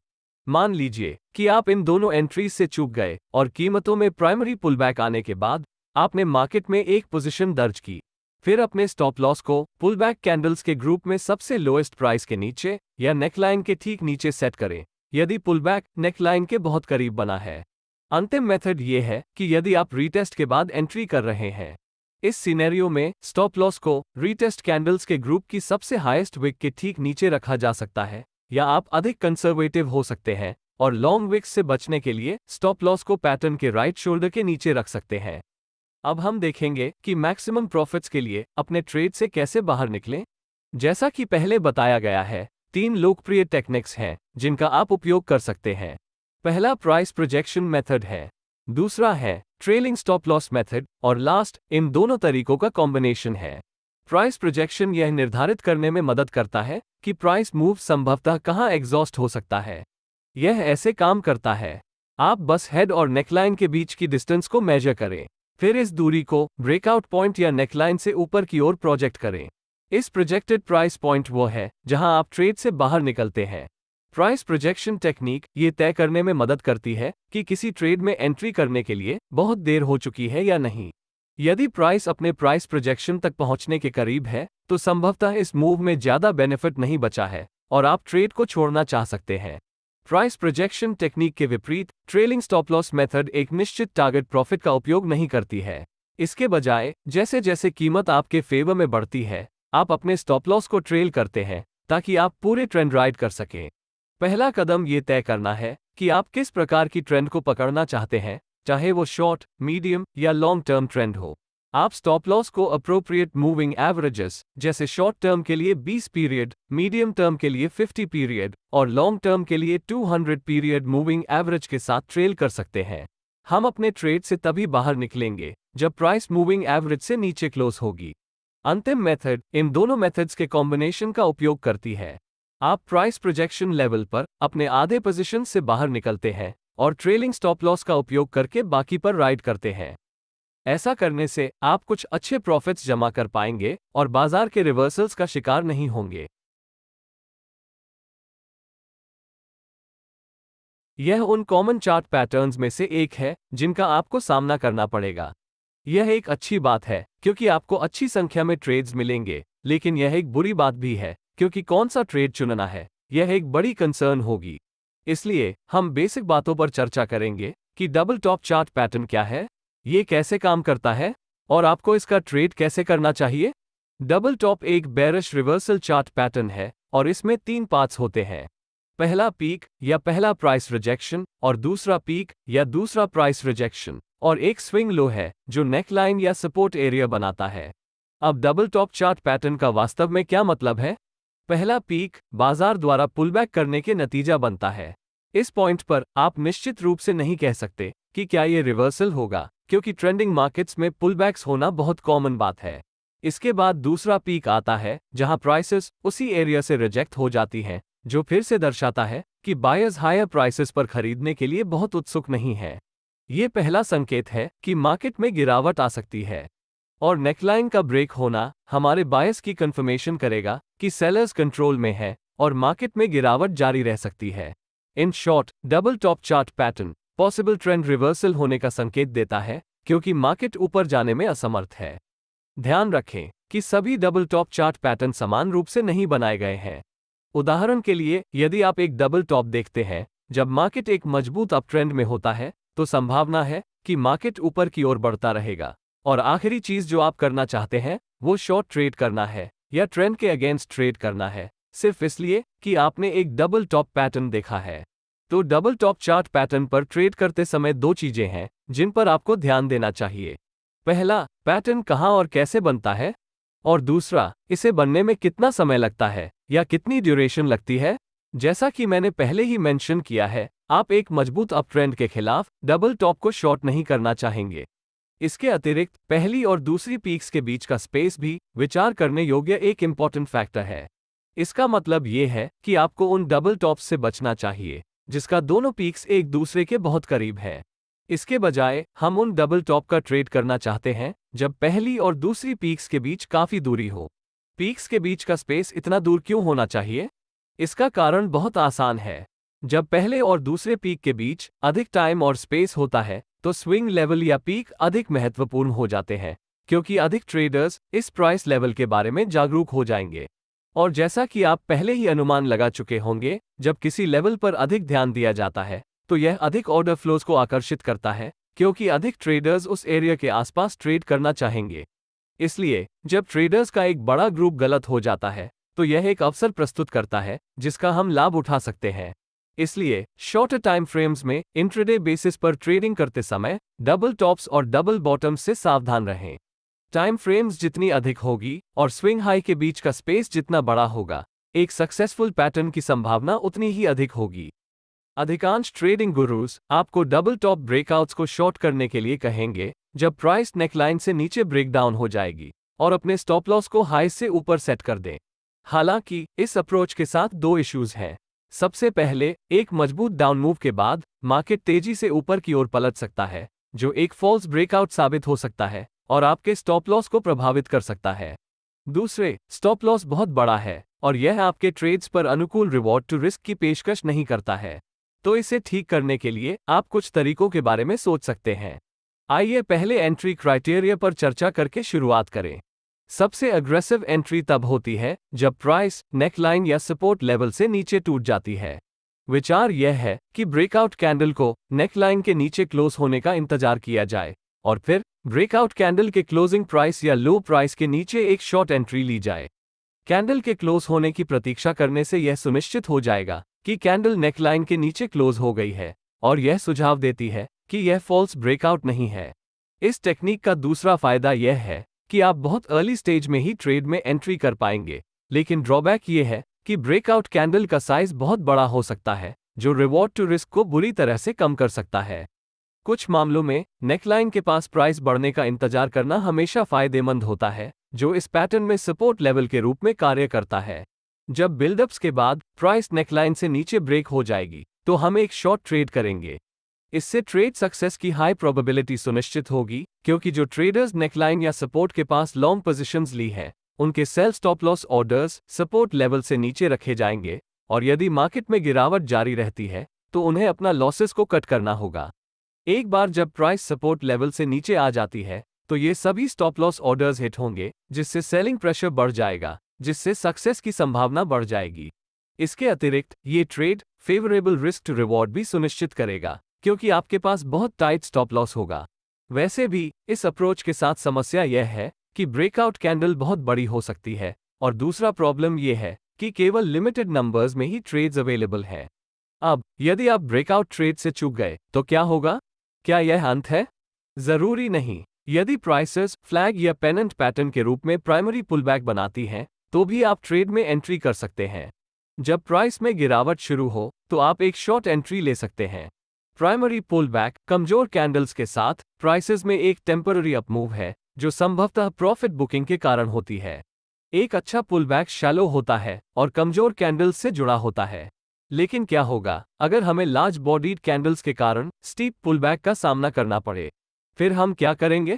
मान लीजिए कि आप इन दोनों एंट्रीज से चूक गए और कीमतों में प्राइमरी पुलबैक आने के बाद आपने मार्केट में एक पोजीशन दर्ज की। फिर अपने स्टॉप लॉस को पुलबैक कैंडल्स के ग्रुप में सबसे लोएस्ट प्राइस के नीचे या नेकलाइन के ठीक नीचे सेट करें, यदि पुलबैक नेकलाइन के बहुत करीब बना है। अंतिम मेथड ये है कि यदि आप रीटेस्ट के बाद एंट्री कर रहे हैं, इस सिनेरियो में स्टॉप लॉस को रीटेस्ट कैंडल्स के ग्रुप की सबसे हाईएस्ट विक के ठीक नीचे रखा जा सकता है, या आप अधिक कंजर्वेटिव हो सकते हैं और लॉन्ग विक्स से बचने के लिए स्टॉप लॉस को पैटर्न के राइट शोल्डर के नीचे रख सकते हैं। अब हम देखेंगे कि मैक्सिमम प्रॉफिट्स के लिए अपने ट्रेड से कैसे बाहर निकलें। जैसा कि पहले बताया गया है, 3 लोकप्रिय टेक्निक्स हैं जिनका आप उपयोग कर सकते हैं। पहला प्राइस प्रोजेक्शन मेथड है, दूसरा है ट्रेलिंग स्टॉप लॉस मेथड और लास्ट इन दोनों तरीकों का कॉम्बिनेशन है। प्राइस प्रोजेक्शन यह निर्धारित करने में मदद करता है कि प्राइस मूव संभवतः कहां एग्जॉस्ट हो सकता है। यह ऐसे काम करता है, आप बस हेड और नेकलाइन के बीच की डिस्टेंस को मेजर करें, फिर इस दूरी को ब्रेकआउट पॉइंट या नेकलाइन से ऊपर की ओर प्रोजेक्ट करें। इस प्रोजेक्टेड प्राइस पॉइंट वो है जहां आप ट्रेड से बाहर निकलते हैं। प्राइस प्रोजेक्शन टेक्निक ये तय करने में मदद करती है कि किसी ट्रेड में एंट्री करने के लिए बहुत देर हो चुकी है या नहीं। यदि प्राइस अपने प्राइस प्रोजेक्शन तक पहुंचने के करीब है, तो संभवतः इस मूव में ज्यादा बेनिफिट नहीं बचा है और आप ट्रेड को छोड़ना चाह सकते हैं। प्राइस प्रोजेक्शन टेक्निक के विपरीत ट्रेलिंग स्टॉप लॉस मेथड एक निश्चित टारगेट प्रॉफिट का उपयोग नहीं करती है। इसके बजाय जैसे जैसे कीमत आपके फेवर में बढ़ती है, आप अपने स्टॉप लॉस को ट्रेल करते हैं ताकि आप पूरे ट्रेंड राइड कर सकें। पहला कदम ये तय करना है कि आप किस प्रकार की ट्रेंड को पकड़ना चाहते हैं, चाहे वो शॉर्ट, मीडियम या लॉन्ग टर्म ट्रेंड हो। आप स्टॉप लॉस को अप्रोप्रिएट मूविंग एवरेजेस जैसे शॉर्ट टर्म के लिए 20 पीरियड, मीडियम टर्म के लिए 50 पीरियड और लॉन्ग टर्म के लिए 200 पीरियड मूविंग एवरेज के साथ ट्रेल कर सकते हैं। हम अपने ट्रेड से तभी बाहर निकलेंगे जब प्राइस मूविंग एवरेज से नीचे क्लोज होगी। अंतिम मेथड इन दोनों मेथड्स के कॉम्बिनेशन का उपयोग करती है। आप प्राइस प्रोजेक्शन लेवल पर अपने आधे पोजीशन से बाहर निकलते हैं और ट्रेलिंग स्टॉप लॉस का उपयोग करके बाकी पर राइड करते हैं। ऐसा करने से आप कुछ अच्छे प्रॉफिट्स जमा कर पाएंगे और बाजार के रिवर्सल्स का शिकार नहीं होंगे। यह उन कॉमन चार्ट पैटर्न्स में से एक है जिनका आपको सामना करना पड़ेगा। यह एक अच्छी बात है क्योंकि आपको अच्छी संख्या में ट्रेड्स मिलेंगे, लेकिन यह एक बुरी बात भी है क्योंकि कौन सा ट्रेड चुनना है यह एक बड़ी कंसर्न होगी। इसलिए हम बेसिक बातों पर चर्चा करेंगे कि डबल टॉप चार्ट पैटर्न क्या है, ये कैसे काम करता है और आपको इसका ट्रेड कैसे करना चाहिए। डबल टॉप एक बेरिश रिवर्सल चार्ट पैटर्न है और इसमें 3 पार्ट्स होते हैं। पहला पीक या पहला प्राइस रिजेक्शन और दूसरा पीक या दूसरा प्राइस रिजेक्शन और एक स्विंग लो है जो नेकलाइन या सपोर्ट एरिया बनाता है। अब डबल टॉप चार्ट पैटर्न का वास्तव में क्या मतलब है? पहला पीक बाजार द्वारा पुलबैक करने के नतीजा बनता है। इस पॉइंट पर आप निश्चित रूप से नहीं कह सकते कि क्या यह रिवर्सल होगा, क्योंकि ट्रेंडिंग मार्केट्स में पुलबैक्स होना बहुत कॉमन बात है। इसके बाद दूसरा पीक आता है जहां प्राइसेस उसी एरिया से रिजेक्ट हो जाती हैं, जो फिर से दर्शाता है कि बायर्स हायर प्राइसेस पर खरीदने के लिए बहुत उत्सुक नहीं है। ये पहला संकेत है कि मार्केट में गिरावट आ सकती है। और नेकलाइन का ब्रेक होना हमारे बायस की कंफर्मेशन करेगा कि सेलर्स कंट्रोल में है और मार्केट में गिरावट जारी रह सकती है। In short, double top chart pattern possible trend reversal होने का संकेत देता है क्योंकि मार्केट ऊपर जाने में असमर्थ है। ध्यान रखें कि सभी डबल टॉप चार्ट पैटर्न समान रूप से नहीं बनाए गए हैं। उदाहरण के लिए, यदि आप एक डबल टॉप देखते हैं जब मार्केट एक मजबूत अप ट्रेंड में होता है, तो संभावना है कि मार्केट ऊपर की ओर बढ़ता रहेगा। और आखिरी चीज जो आप करना चाहते हैं वो शॉर्ट ट्रेड करना है या ट्रेंड के अगेंस्ट ट्रेड करना है, सिर्फ इसलिए कि आपने एक डबल टॉप पैटर्न देखा है। तो डबल टॉप चार्ट पैटर्न पर ट्रेड करते समय 2 चीजें हैं जिन पर आपको ध्यान देना चाहिए। पहला, पैटर्न कहां और कैसे बनता है, और दूसरा, इसे बनने में कितना समय लगता है या कितनी ड्यूरेशन लगती है। जैसा कि मैंने पहले ही मेंशन किया है, आप एक मजबूत अप ट्रेंड के खिलाफ डबल टॉप को शॉर्ट नहीं करना चाहेंगे। इसके अतिरिक्त पहली और दूसरी पीक्स के बीच का स्पेस भी विचार करने योग्य एक इम्पॉर्टेंट फैक्टर है। इसका मतलब ये है कि आपको उन डबल टॉप्स से बचना चाहिए जिसका दोनों पीक्स एक दूसरे के बहुत करीब है। इसके बजाय हम उन डबल टॉप का ट्रेड करना चाहते हैं जब पहली और दूसरी पीक्स के बीच काफी दूरी हो। पीक्स के बीच का स्पेस इतना दूर क्यों होना चाहिए? इसका कारण बहुत आसान है। जब पहले और दूसरे पीक के बीच अधिक टाइम और स्पेस होता है, तो स्विंग लेवल या पीक अधिक महत्वपूर्ण हो जाते हैं, क्योंकि अधिक ट्रेडर्स इस प्राइस लेवल के बारे में जागरूक हो जाएंगे। और जैसा कि आप पहले ही अनुमान लगा चुके होंगे, जब किसी लेवल पर अधिक ध्यान दिया जाता है तो यह अधिक ऑर्डर फ्लोज को आकर्षित करता है, क्योंकि अधिक ट्रेडर्स उस एरिया के आसपास ट्रेड करना चाहेंगे। इसलिए जब ट्रेडर्स का एक बड़ा ग्रुप गलत हो जाता है, तो यह एक अवसर प्रस्तुत करता है जिसका हम लाभ उठा सकते हैं। इसलिए शॉर्टर टाइम फ्रेम्स में इंट्राडे बेसिस पर ट्रेडिंग करते समय डबल टॉप्स और डबल बॉटम्स से सावधान रहें। टाइम फ्रेम्स जितनी अधिक होगी और स्विंग हाई के बीच का स्पेस जितना बड़ा होगा, एक सक्सेसफुल पैटर्न की संभावना उतनी ही अधिक होगी। अधिकांश ट्रेडिंग गुरुज आपको डबल टॉप ब्रेकआउट्स को शॉर्ट करने के लिए कहेंगे जब प्राइस नेकलाइन से नीचे ब्रेकडाउन हो जाएगी और अपने स्टॉप लॉस को हाई से ऊपर सेट कर दें। हालांकि इस अप्रोच के साथ दो इश्यूज हैं। सबसे पहले, एक मजबूत डाउन मूव के बाद मार्केट तेजी से ऊपर की ओर पलट सकता है, जो एक फॉल्स ब्रेकआउट साबित हो सकता है और आपके स्टॉप लॉस को प्रभावित कर सकता है। दूसरे, स्टॉप लॉस बहुत बड़ा है और यह आपके ट्रेड्स पर अनुकूल रिवॉर्ड टू रिस्क की पेशकश नहीं करता है। तो इसे ठीक करने के लिए आप कुछ तरीकों के बारे में सोच सकते हैं। आइए पहले एंट्री क्राइटेरिया पर चर्चा करके शुरुआत करें। सबसे अग्रेसिव एंट्री तब होती है जब प्राइस नेकलाइन या सपोर्ट लेवल से नीचे टूट जाती है। विचार यह है कि ब्रेकआउट कैंडल को नेकलाइन के नीचे क्लोज होने का इंतजार किया जाए और फिर ब्रेकआउट कैंडल के क्लोजिंग प्राइस या लो प्राइस के नीचे एक शॉर्ट एंट्री ली जाए। कैंडल के क्लोज होने की प्रतीक्षा करने से यह सुनिश्चित हो जाएगा कि कैंडल नेकलाइन के नीचे क्लोज हो गई है और यह सुझाव देती है कि यह फॉल्स ब्रेकआउट नहीं है। इस टेक्निक का दूसरा फायदा यह है कि आप बहुत अर्ली स्टेज में ही ट्रेड में एंट्री कर पाएंगे, लेकिन ड्रॉबैक यह है कि ब्रेकआउट कैंडल का साइज बहुत बड़ा हो सकता है, जो रिवॉर्ड टू रिस्क को बुरी तरह से कम कर सकता है। कुछ मामलों में नेकलाइन के पास प्राइस बढ़ने का इंतजार करना हमेशा फायदेमंद होता है, जो इस पैटर्न में सपोर्ट लेवल के रूप में कार्य करता है। जब बिल्डअप्स के बाद प्राइस नेकलाइन से नीचे ब्रेक हो जाएगी, तो हम एक शॉर्ट ट्रेड करेंगे। इससे ट्रेड सक्सेस की हाई प्रोबेबिलिटी सुनिश्चित होगी, क्योंकि जो ट्रेडर्स नेकलाइन या सपोर्ट के पास लॉन्ग पोजीशंस ली हैं, उनके sell stop loss orders support level से नीचे रखे जाएंगे और यदि मार्केट में गिरावट जारी रहती है, तो उन्हें अपना लॉसेस को कट करना होगा। एक बार जब प्राइस सपोर्ट लेवल से नीचे आ जाती है, तो ये सभी स्टॉप लॉस ऑर्डर्स हिट होंगे, जिससे सेलिंग प्रेशर बढ़ जाएगा, जिससे सक्सेस की संभावना बढ़ जाएगी। इसके अतिरिक्त ये trade favourable risk to reward भी सुनिश्चित करेगा, क्योंकि आपके पास बहुत टाइट स्टॉप लॉस होगा। वैसे भी इस अप्रोच के साथ समस्या यह है कि ब्रेकआउट कैंडल बहुत बड़ी हो सकती है और दूसरा प्रॉब्लम यह है कि केवल लिमिटेड नंबर्स में ही ट्रेड्स अवेलेबल हैं। अब यदि आप ब्रेकआउट ट्रेड से चूक गए तो क्या होगा? क्या यह अंत है? जरूरी नहीं। यदि प्राइसेस फ्लैग या पेनेंट पैटर्न के रूप में प्राइमरी पुलबैक बनाती हैं, तो भी आप ट्रेड में एंट्री कर सकते हैं। जब प्राइस में गिरावट शुरू हो, तो आप एक शॉर्ट एंट्री ले सकते हैं। प्राइमरी पुलबैक कमजोर कैंडल्स के साथ प्राइसेस में एक टेम्पररी अपमूव है, जो संभवतः प्रॉफिट बुकिंग के कारण होती है। एक अच्छा पुलबैक शैलो होता है और कमजोर कैंडल्स से जुड़ा होता है। लेकिन क्या होगा अगर हमें लार्ज बॉडीड कैंडल्स के कारण स्टीप पुलबैक का सामना करना पड़े? फिर हम क्या करेंगे?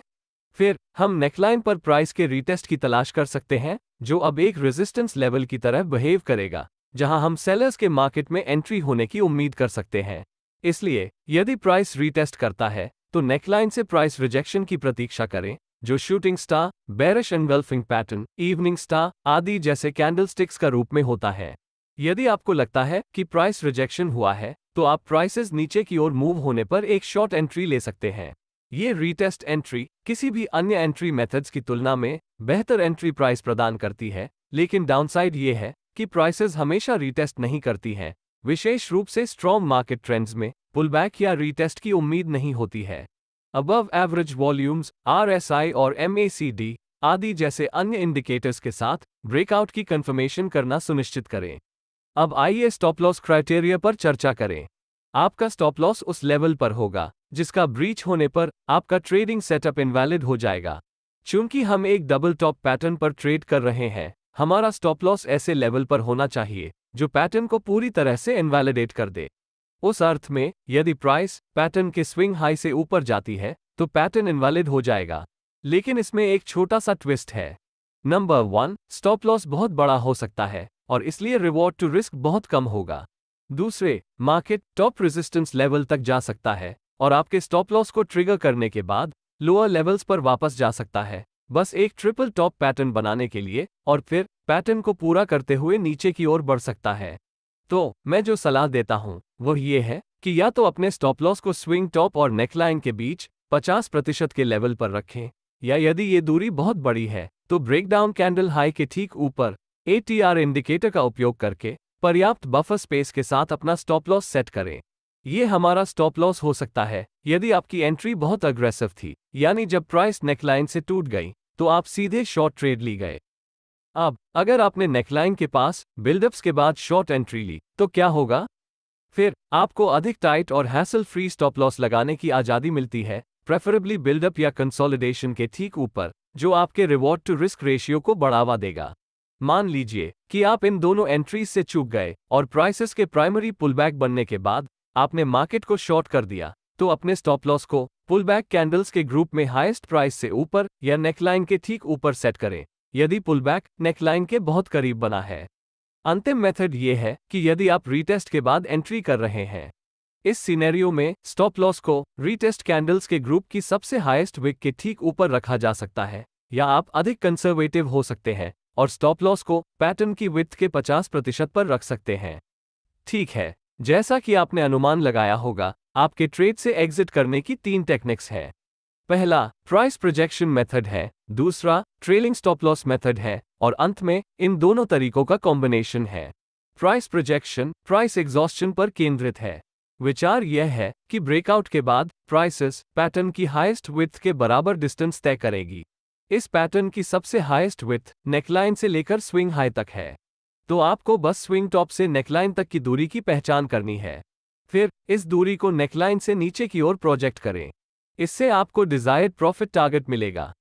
फिर हम नेकलाइन पर प्राइस के रीटेस्ट की तलाश कर सकते हैं, जो अब एक रेजिस्टेंस लेवल की तरह बिहेव करेगा, जहां हम सेलर्स के मार्केट में एंट्री होने की उम्मीद कर सकते हैं। इसलिए यदि प्राइस रीटेस्ट करता है, तो नेकलाइन से प्राइस रिजेक्शन की प्रतीक्षा करें, जो shooting star, bearish engulfing pattern, evening star आदि जैसे कैंडलस्टिक्स का रूप में होता है। यदि आपको लगता है कि प्राइस रिजेक्शन हुआ है, तो आप प्राइसेस नीचे की ओर मूव होने पर एक शॉर्ट एंट्री ले सकते हैं। ये रीटेस्ट एंट्री किसी भी अन्य एंट्री मेथड्स की तुलना में बेहतर एंट्री प्राइस प्रदान करती है, लेकिन डाउनसाइड ये है कि प्राइसेस हमेशा रीटेस्ट नहीं करती हैं, विशेष रूप से स्ट्रॉन्ग मार्केट ट्रेंड्स में पुलबैक या रीटेस्ट की उम्मीद नहीं होती है। अबव एवरेज वॉल्यूम्स, RSI और MACD आदि जैसे अन्य इंडिकेटर्स के साथ ब्रेकआउट की कंफर्मेशन करना सुनिश्चित करें। अब आइए स्टॉप लॉस क्राइटेरिया पर चर्चा करें। आपका स्टॉप लॉस उस लेवल पर होगा जिसका ब्रीच होने पर आपका ट्रेडिंग सेटअप इनवैलिड हो जाएगा। चूंकि हम एक डबल टॉप पैटर्न पर ट्रेड कर रहे हैं, हमारा स्टॉप लॉस ऐसे लेवल पर होना चाहिए जो पैटर्न को पूरी तरह से इनवैलिडेट कर दे। उस अर्थ में यदि प्राइस पैटर्न के स्विंग हाई से ऊपर जाती है, तो पैटर्न इनवैलिड हो जाएगा। लेकिन इसमें एक छोटा सा ट्विस्ट है। नंबर 1, स्टॉप लॉस बहुत बड़ा हो सकता है और इसलिए रिवॉर्ड टू रिस्क बहुत कम होगा। दूसरे, मार्केट टॉप रेजिस्टेंस लेवल तक जा सकता है और आपके स्टॉप लॉस को ट्रिगर करने के बाद लोअर लेवल्स पर वापस जा सकता है, बस एक ट्रिपल टॉप पैटर्न बनाने के लिए, और फिर पैटर्न को पूरा करते हुए नीचे की ओर बढ़ सकता है। तो मैं जो सलाह देता हूं वह ये है कि या तो अपने स्टॉप लॉस को स्विंग टॉप और नेकलाइन के बीच 50% के लेवल पर रखें, या यदि ये दूरी बहुत बड़ी है तो ब्रेकडाउन कैंडल हाई के ठीक ऊपर ATR इंडिकेटर का उपयोग करके पर्याप्त बफर स्पेस के साथ अपना स्टॉप लॉस सेट करें। ये हमारा स्टॉप लॉस हो सकता है यदि आपकी एंट्री बहुत अग्रेसिव थी, यानी जब प्राइस नेकलाइन से टूट गई तो आप सीधे शॉर्ट ट्रेड ली गए। अब अगर आपने नेकलाइन के पास बिल्डअप्स के बाद शॉर्ट एंट्री ली तो क्या होगा? फिर आपको अधिक टाइट और हैसल फ्री स्टॉप लॉस लगाने की आज़ादी मिलती है, प्रेफरेबली बिल्डअप या कंसोलिडेशन के ठीक ऊपर, जो आपके रिवॉर्ड टू रिस्क रेशियो को बढ़ावा देगा। मान लीजिए कि आप इन दोनों एंट्रीज से चूक गए और प्राइसेस के प्राइमरी पुलबैक बनने के बाद आपने मार्केट को शॉर्ट कर दिया, तो अपने स्टॉप लॉस को पुलबैक कैंडल्स के ग्रुप में हाईएस्ट प्राइस से ऊपर या नेकलाइन के ठीक ऊपर सेट करें, यदि पुलबैक नेकलाइन के बहुत करीब बना है। अंतिम मेथड ये है कि यदि आप रीटेस्ट के बाद एंट्री कर रहे हैं, इस सिनेरियो में स्टॉप लॉस को रीटेस्ट कैंडल्स के ग्रुप की सबसे हाईएस्ट विक के ठीक ऊपर रखा जा सकता है, या आप अधिक कंजर्वेटिव हो सकते हैं और स्टॉप लॉस को पैटर्न की विड्थ के 50% पर रख सकते हैं। ठीक है, जैसा कि आपने अनुमान लगाया होगा, आपके ट्रेड से एग्जिट करने की 3 टेक्निक्स हैं। पहला प्राइस प्रोजेक्शन मेथड है, दूसरा ट्रेलिंग स्टॉप लॉस मेथड है, और अंत में इन दोनों तरीकों का कॉम्बिनेशन है। प्राइस प्रोजेक्शन प्राइस एग्जॉस्शन पर केंद्रित है। विचार यह है कि ब्रेकआउट के बाद प्राइसेस पैटर्न की हाईएस्ट विड्थ के बराबर डिस्टेंस तय करेगी। इस पैटर्न की सबसे हाईएस्ट विड्थ नेकलाइन से लेकर स्विंग हाई तक है, तो आपको बस स्विंग टॉप से नेकलाइन तक की दूरी की पहचान करनी है। फिर इस दूरी को नेकलाइन से नीचे की ओर प्रोजेक्ट करें। इससे आपको डिजायर्ड प्रॉफिट टारगेट मिलेगा।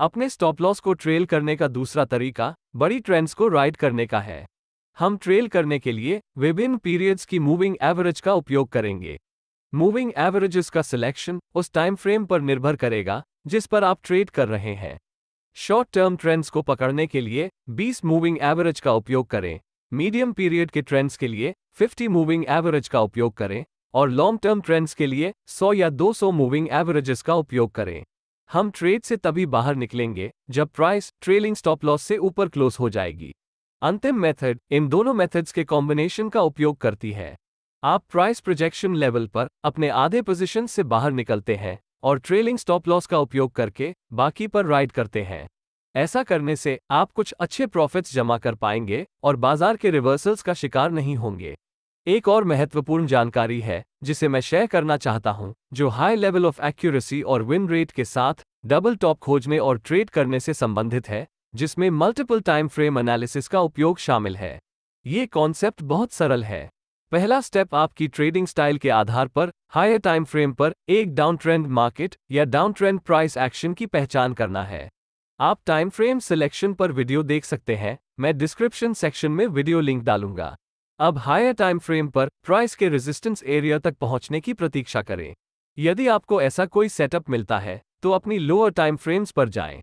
अपने स्टॉप लॉस को ट्रेल करने का दूसरा तरीका बड़ी ट्रेंड्स को राइड करने का है। हम ट्रेल करने के लिए विभिन्न पीरियड्स की मूविंग एवरेज का उपयोग करेंगे। मूविंग एवरेजेस का सिलेक्शन उस टाइम फ्रेम पर निर्भर करेगा जिस पर आप ट्रेड कर रहे हैं। शॉर्ट टर्म ट्रेंड्स को पकड़ने के लिए 20 मूविंग एवरेज का उपयोग करें, मीडियम पीरियड के ट्रेंड्स के लिए 50 मूविंग एवरेज का उपयोग करें, और लॉन्ग टर्म ट्रेंड्स के लिए 100 या 200 मूविंग एवरेजेस का उपयोग करें। हम ट्रेड से तभी बाहर निकलेंगे जब प्राइस ट्रेलिंग स्टॉप लॉस से ऊपर क्लोज हो जाएगी। अंतिम मेथड इन दोनों मेथड्स के कॉम्बिनेशन का उपयोग करती है। आप प्राइस प्रोजेक्शन लेवल पर अपने आधे पोजीशन से बाहर निकलते हैं और ट्रेलिंग स्टॉप लॉस का उपयोग करके बाकी पर राइड करते हैं। ऐसा करने से आप कुछ अच्छे प्रॉफिट्स जमा कर पाएंगे और बाजार के रिवर्सल्स का शिकार नहीं होंगे। एक और महत्वपूर्ण जानकारी है जिसे मैं शेयर करना चाहता हूं, जो हाई लेवल ऑफ एक्यूरेसी और विन रेट के साथ डबल टॉप खोजने और ट्रेड करने से संबंधित है, जिसमें मल्टीपल टाइम फ्रेम एनालिसिस का उपयोग शामिल है। ये कॉन्सेप्ट बहुत सरल है। पहला स्टेप आपकी ट्रेडिंग स्टाइल के आधार पर हायर टाइम फ्रेम पर एक डाउन ट्रेंड मार्केट या डाउन ट्रेंड प्राइस एक्शन की पहचान करना है। आप टाइम फ्रेम सिलेक्शन पर वीडियो देख सकते हैं, मैं डिस्क्रिप्शन सेक्शन में वीडियो लिंक डालूंगा। अब हायर टाइम फ्रेम पर प्राइस के रेजिस्टेंस एरिया तक पहुंचने की प्रतीक्षा करें। यदि आपको ऐसा कोई सेटअप मिलता है तो अपनी लोअर टाइम फ्रेम्स पर जाएं।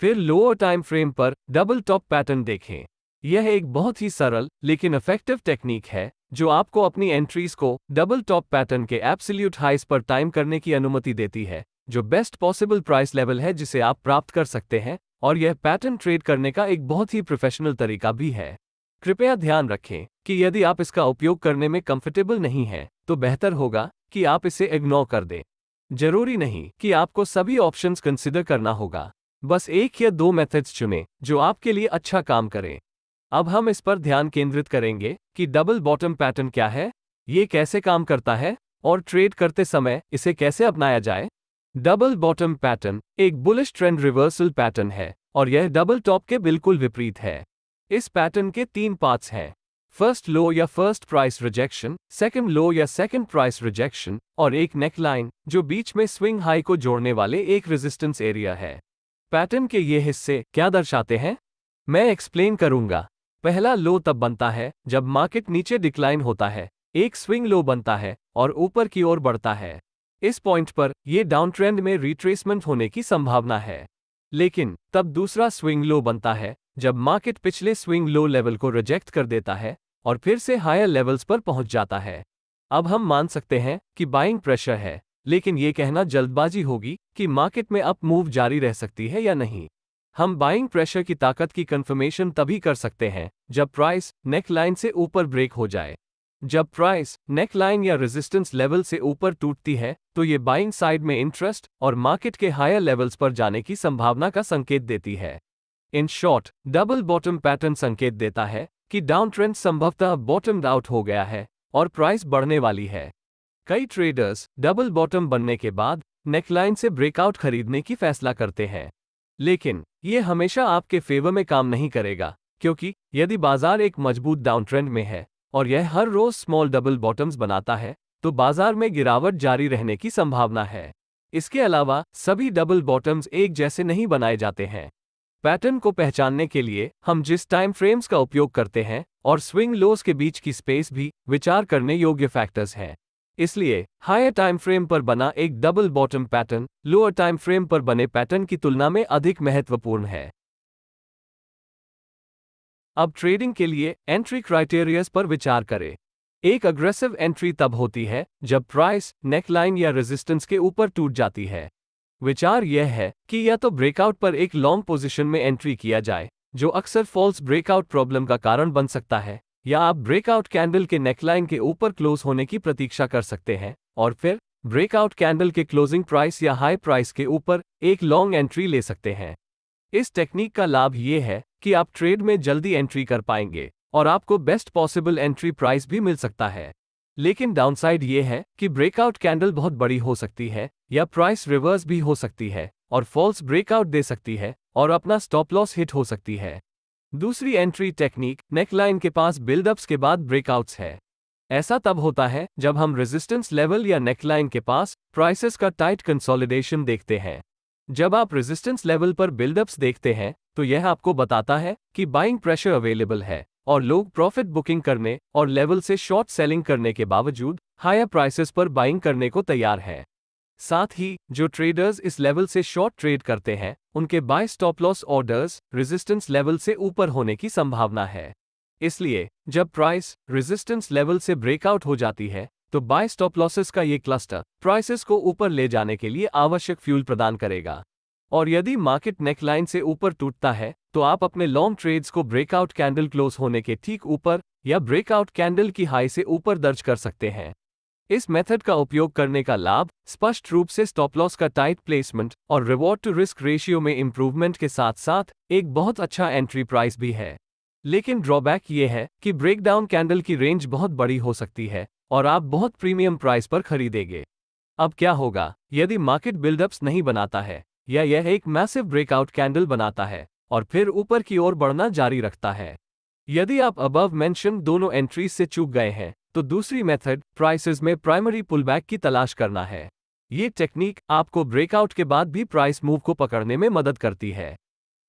फिर लोअर टाइम फ्रेम पर डबल टॉप पैटर्न देखें। यह एक बहुत ही सरल लेकिन इफेक्टिव टेक्निक है जो आपको अपनी एंट्रीज को डबल टॉप पैटर्न के एब्सोल्यूट हाइस पर टाइम करने की अनुमति देती है, जो बेस्ट पॉसिबल प्राइस लेवल है जिसे आप प्राप्त कर सकते हैं, और यह पैटर्न ट्रेड करने का एक बहुत ही प्रोफेशनल तरीका भी है। कृपया ध्यान रखें कि यदि आप इसका उपयोग करने में कंफर्टेबल नहीं हैं, तो बेहतर होगा कि आप इसे इग्नोर कर दें। जरूरी नहीं कि आपको सभी ऑप्शंस कंसिडर करना होगा, बस एक या दो मेथड्स चुनें जो आपके लिए अच्छा काम करें। अब हम इस पर ध्यान केंद्रित करेंगे कि डबल बॉटम पैटर्न क्या है, ये कैसे काम करता है, और ट्रेड करते समय इसे कैसे अपनाया जाए। डबल बॉटम पैटर्न एक बुलिश ट्रेंड रिवर्सल पैटर्न है और यह डबल टॉप के बिल्कुल विपरीत है। इस पैटर्न के 3 पार्ट्स हैं, फर्स्ट लो या फर्स्ट प्राइस रिजेक्शन, सेकंड लो या सेकंड प्राइस रिजेक्शन, और एक नेकलाइन जो बीच में स्विंग हाई को जोड़ने वाले एक रेजिस्टेंस एरिया है। पैटर्न के ये हिस्से क्या दर्शाते हैं, मैं एक्सप्लेन करूंगा। पहला लो तब बनता है जब मार्केट नीचे डिक्लाइन होता है, एक स्विंग लो बनता है और ऊपर की ओर बढ़ता है। इस पॉइंट पर यह डाउन ट्रेंड में रिट्रेसमेंट होने की संभावना है। लेकिन तब दूसरा स्विंग लो बनता है जब मार्केट पिछले स्विंग लो लेवल को रिजेक्ट कर देता है और फिर से हायर लेवल्स पर पहुंच जाता है। अब हम मान सकते हैं कि बाइंग प्रेशर है, लेकिन यह कहना जल्दबाजी होगी कि मार्केट में अप मूव जारी रह सकती है या नहीं। हम बाइंग प्रेशर की ताकत की कंफर्मेशन तभी कर सकते हैं जब प्राइस नेक लाइन से ऊपर ब्रेक हो जाए। जब प्राइस नेक लाइन या रेजिस्टेंस लेवल से ऊपर टूटती है तो ये बाइंग साइड में इंटरेस्ट और मार्केट के हायर लेवल्स पर जाने की संभावना का संकेत देती है। In short, double bottom pattern संकेत देता है कि डाउन ट्रेंड संभवतः बॉटम्ड आउट हो गया है और प्राइस बढ़ने वाली है। कई ट्रेडर्स डबल बॉटम बनने के बाद नेकलाइन से ब्रेकआउट खरीदने की फैसला करते हैं, लेकिन यह हमेशा आपके फेवर में काम नहीं करेगा, क्योंकि यदि बाजार एक मजबूत डाउन ट्रेंड में है और यह हर रोज स्मॉल डबल बॉटम्स बनाता है, तो बाजार में गिरावट जारी रहने की संभावना है। इसके अलावा सभी डबल बॉटम्स एक जैसे नहीं बनाए जाते हैं। पैटर्न को पहचानने के लिए हम जिस टाइम फ्रेम्स का उपयोग करते हैं और स्विंग लोस के बीच की स्पेस भी विचार करने योग्य फैक्टर्स हैं। इसलिए हायर टाइम फ्रेम पर बना एक double bottom pattern lower time frame पर बने पैटर्न की तुलना में अधिक महत्वपूर्ण है। अब ट्रेडिंग के लिए एंट्री क्राइटेरियाज पर विचार करें। एक अग्रेसिव एंट्री तब होती है जब प्राइस नेकलाइन या रेजिस्टेंस के ऊपर टूट जाती है। विचार यह है कि या तो ब्रेकआउट पर एक लॉन्ग पोजीशन में एंट्री किया जाए, जो अक्सर फॉल्स ब्रेकआउट प्रॉब्लम का कारण बन सकता है, या आप ब्रेकआउट कैंडल के नेकलाइन के ऊपर क्लोज होने की प्रतीक्षा कर सकते हैं और फिर ब्रेकआउट कैंडल के क्लोजिंग प्राइस या हाई प्राइस के ऊपर एक लॉन्ग एंट्री ले सकते हैं। इस टेक्निक का लाभ ये है कि आप ट्रेड में जल्दी एंट्री कर पाएंगे और आपको बेस्ट पॉसिबल एंट्री प्राइस भी मिल सकता है। लेकिन डाउनसाइड ये है कि ब्रेकआउट कैंडल बहुत बड़ी हो सकती है या प्राइस रिवर्स भी हो सकती है और फॉल्स ब्रेकआउट दे सकती है और अपना स्टॉप लॉस हिट हो सकती है। दूसरी एंट्री टेक्निक नेकलाइन के पास बिल्डअप्स के बाद ब्रेकआउट्स है। ऐसा तब होता है जब हम रेजिस्टेंस लेवल या नेकलाइन के पास प्राइसेस का टाइट कंसोलिडेशन देखते हैं। जब आप रेजिस्टेंस लेवल पर बिल्डअप्स देखते हैं तो यह आपको बताता है कि बाइंग प्रेशर अवेलेबल है और लोग प्रॉफिट बुकिंग करने और लेवल से शॉर्ट सेलिंग करने के बावजूद हायर प्राइसेस पर बाइंग करने को तैयार है। साथ ही जो ट्रेडर्स इस लेवल से शॉर्ट ट्रेड करते हैं, उनके buy stop loss orders resistance level से ऊपर होने की संभावना है। इसलिए जब प्राइस रेजिस्टेंस लेवल से ब्रेकआउट हो जाती है, तो बाय स्टॉप लॉसेस का ये क्लस्टर प्राइसेस को ऊपर ले जाने के लिए आवश्यक फ्यूल प्रदान करेगा। और यदि मार्केट नेकलाइन से ऊपर टूटता है, तो आप अपने लॉन्ग ट्रेड्स को ब्रेकआउट कैंडल क्लोज होने के ठीक ऊपर या ब्रेकआउट कैंडल की हाई से ऊपर दर्ज कर सकते हैं। इस मेथड का उपयोग करने का लाभ स्पष्ट रूप से स्टॉप लॉस का टाइट प्लेसमेंट और रिवॉर्ड टू रिस्क रेशियो में इंप्रूवमेंट के साथ साथ एक बहुत अच्छा एंट्री प्राइस भी है। लेकिन ड्रॉबैक ये है कि ब्रेकडाउन कैंडल की रेंज बहुत बड़ी हो सकती है और आप बहुत प्रीमियम प्राइस पर खरीदेंगे। अब क्या होगा यदि मार्केट बिल्डअप्स नहीं बनाता है या यह एक मैसिव ब्रेकआउट कैंडल बनाता है और फिर ऊपर की ओर बढ़ना जारी रखता है? यदि आप अबव मेंशन दोनों एंट्रीज से चूक गए हैं, तो दूसरी मेथड प्राइसेस में प्राइमरी पुलबैक की तलाश करना है। ये टेक्निक आपको ब्रेकआउट के बाद भी प्राइस मूव को पकड़ने में मदद करती है।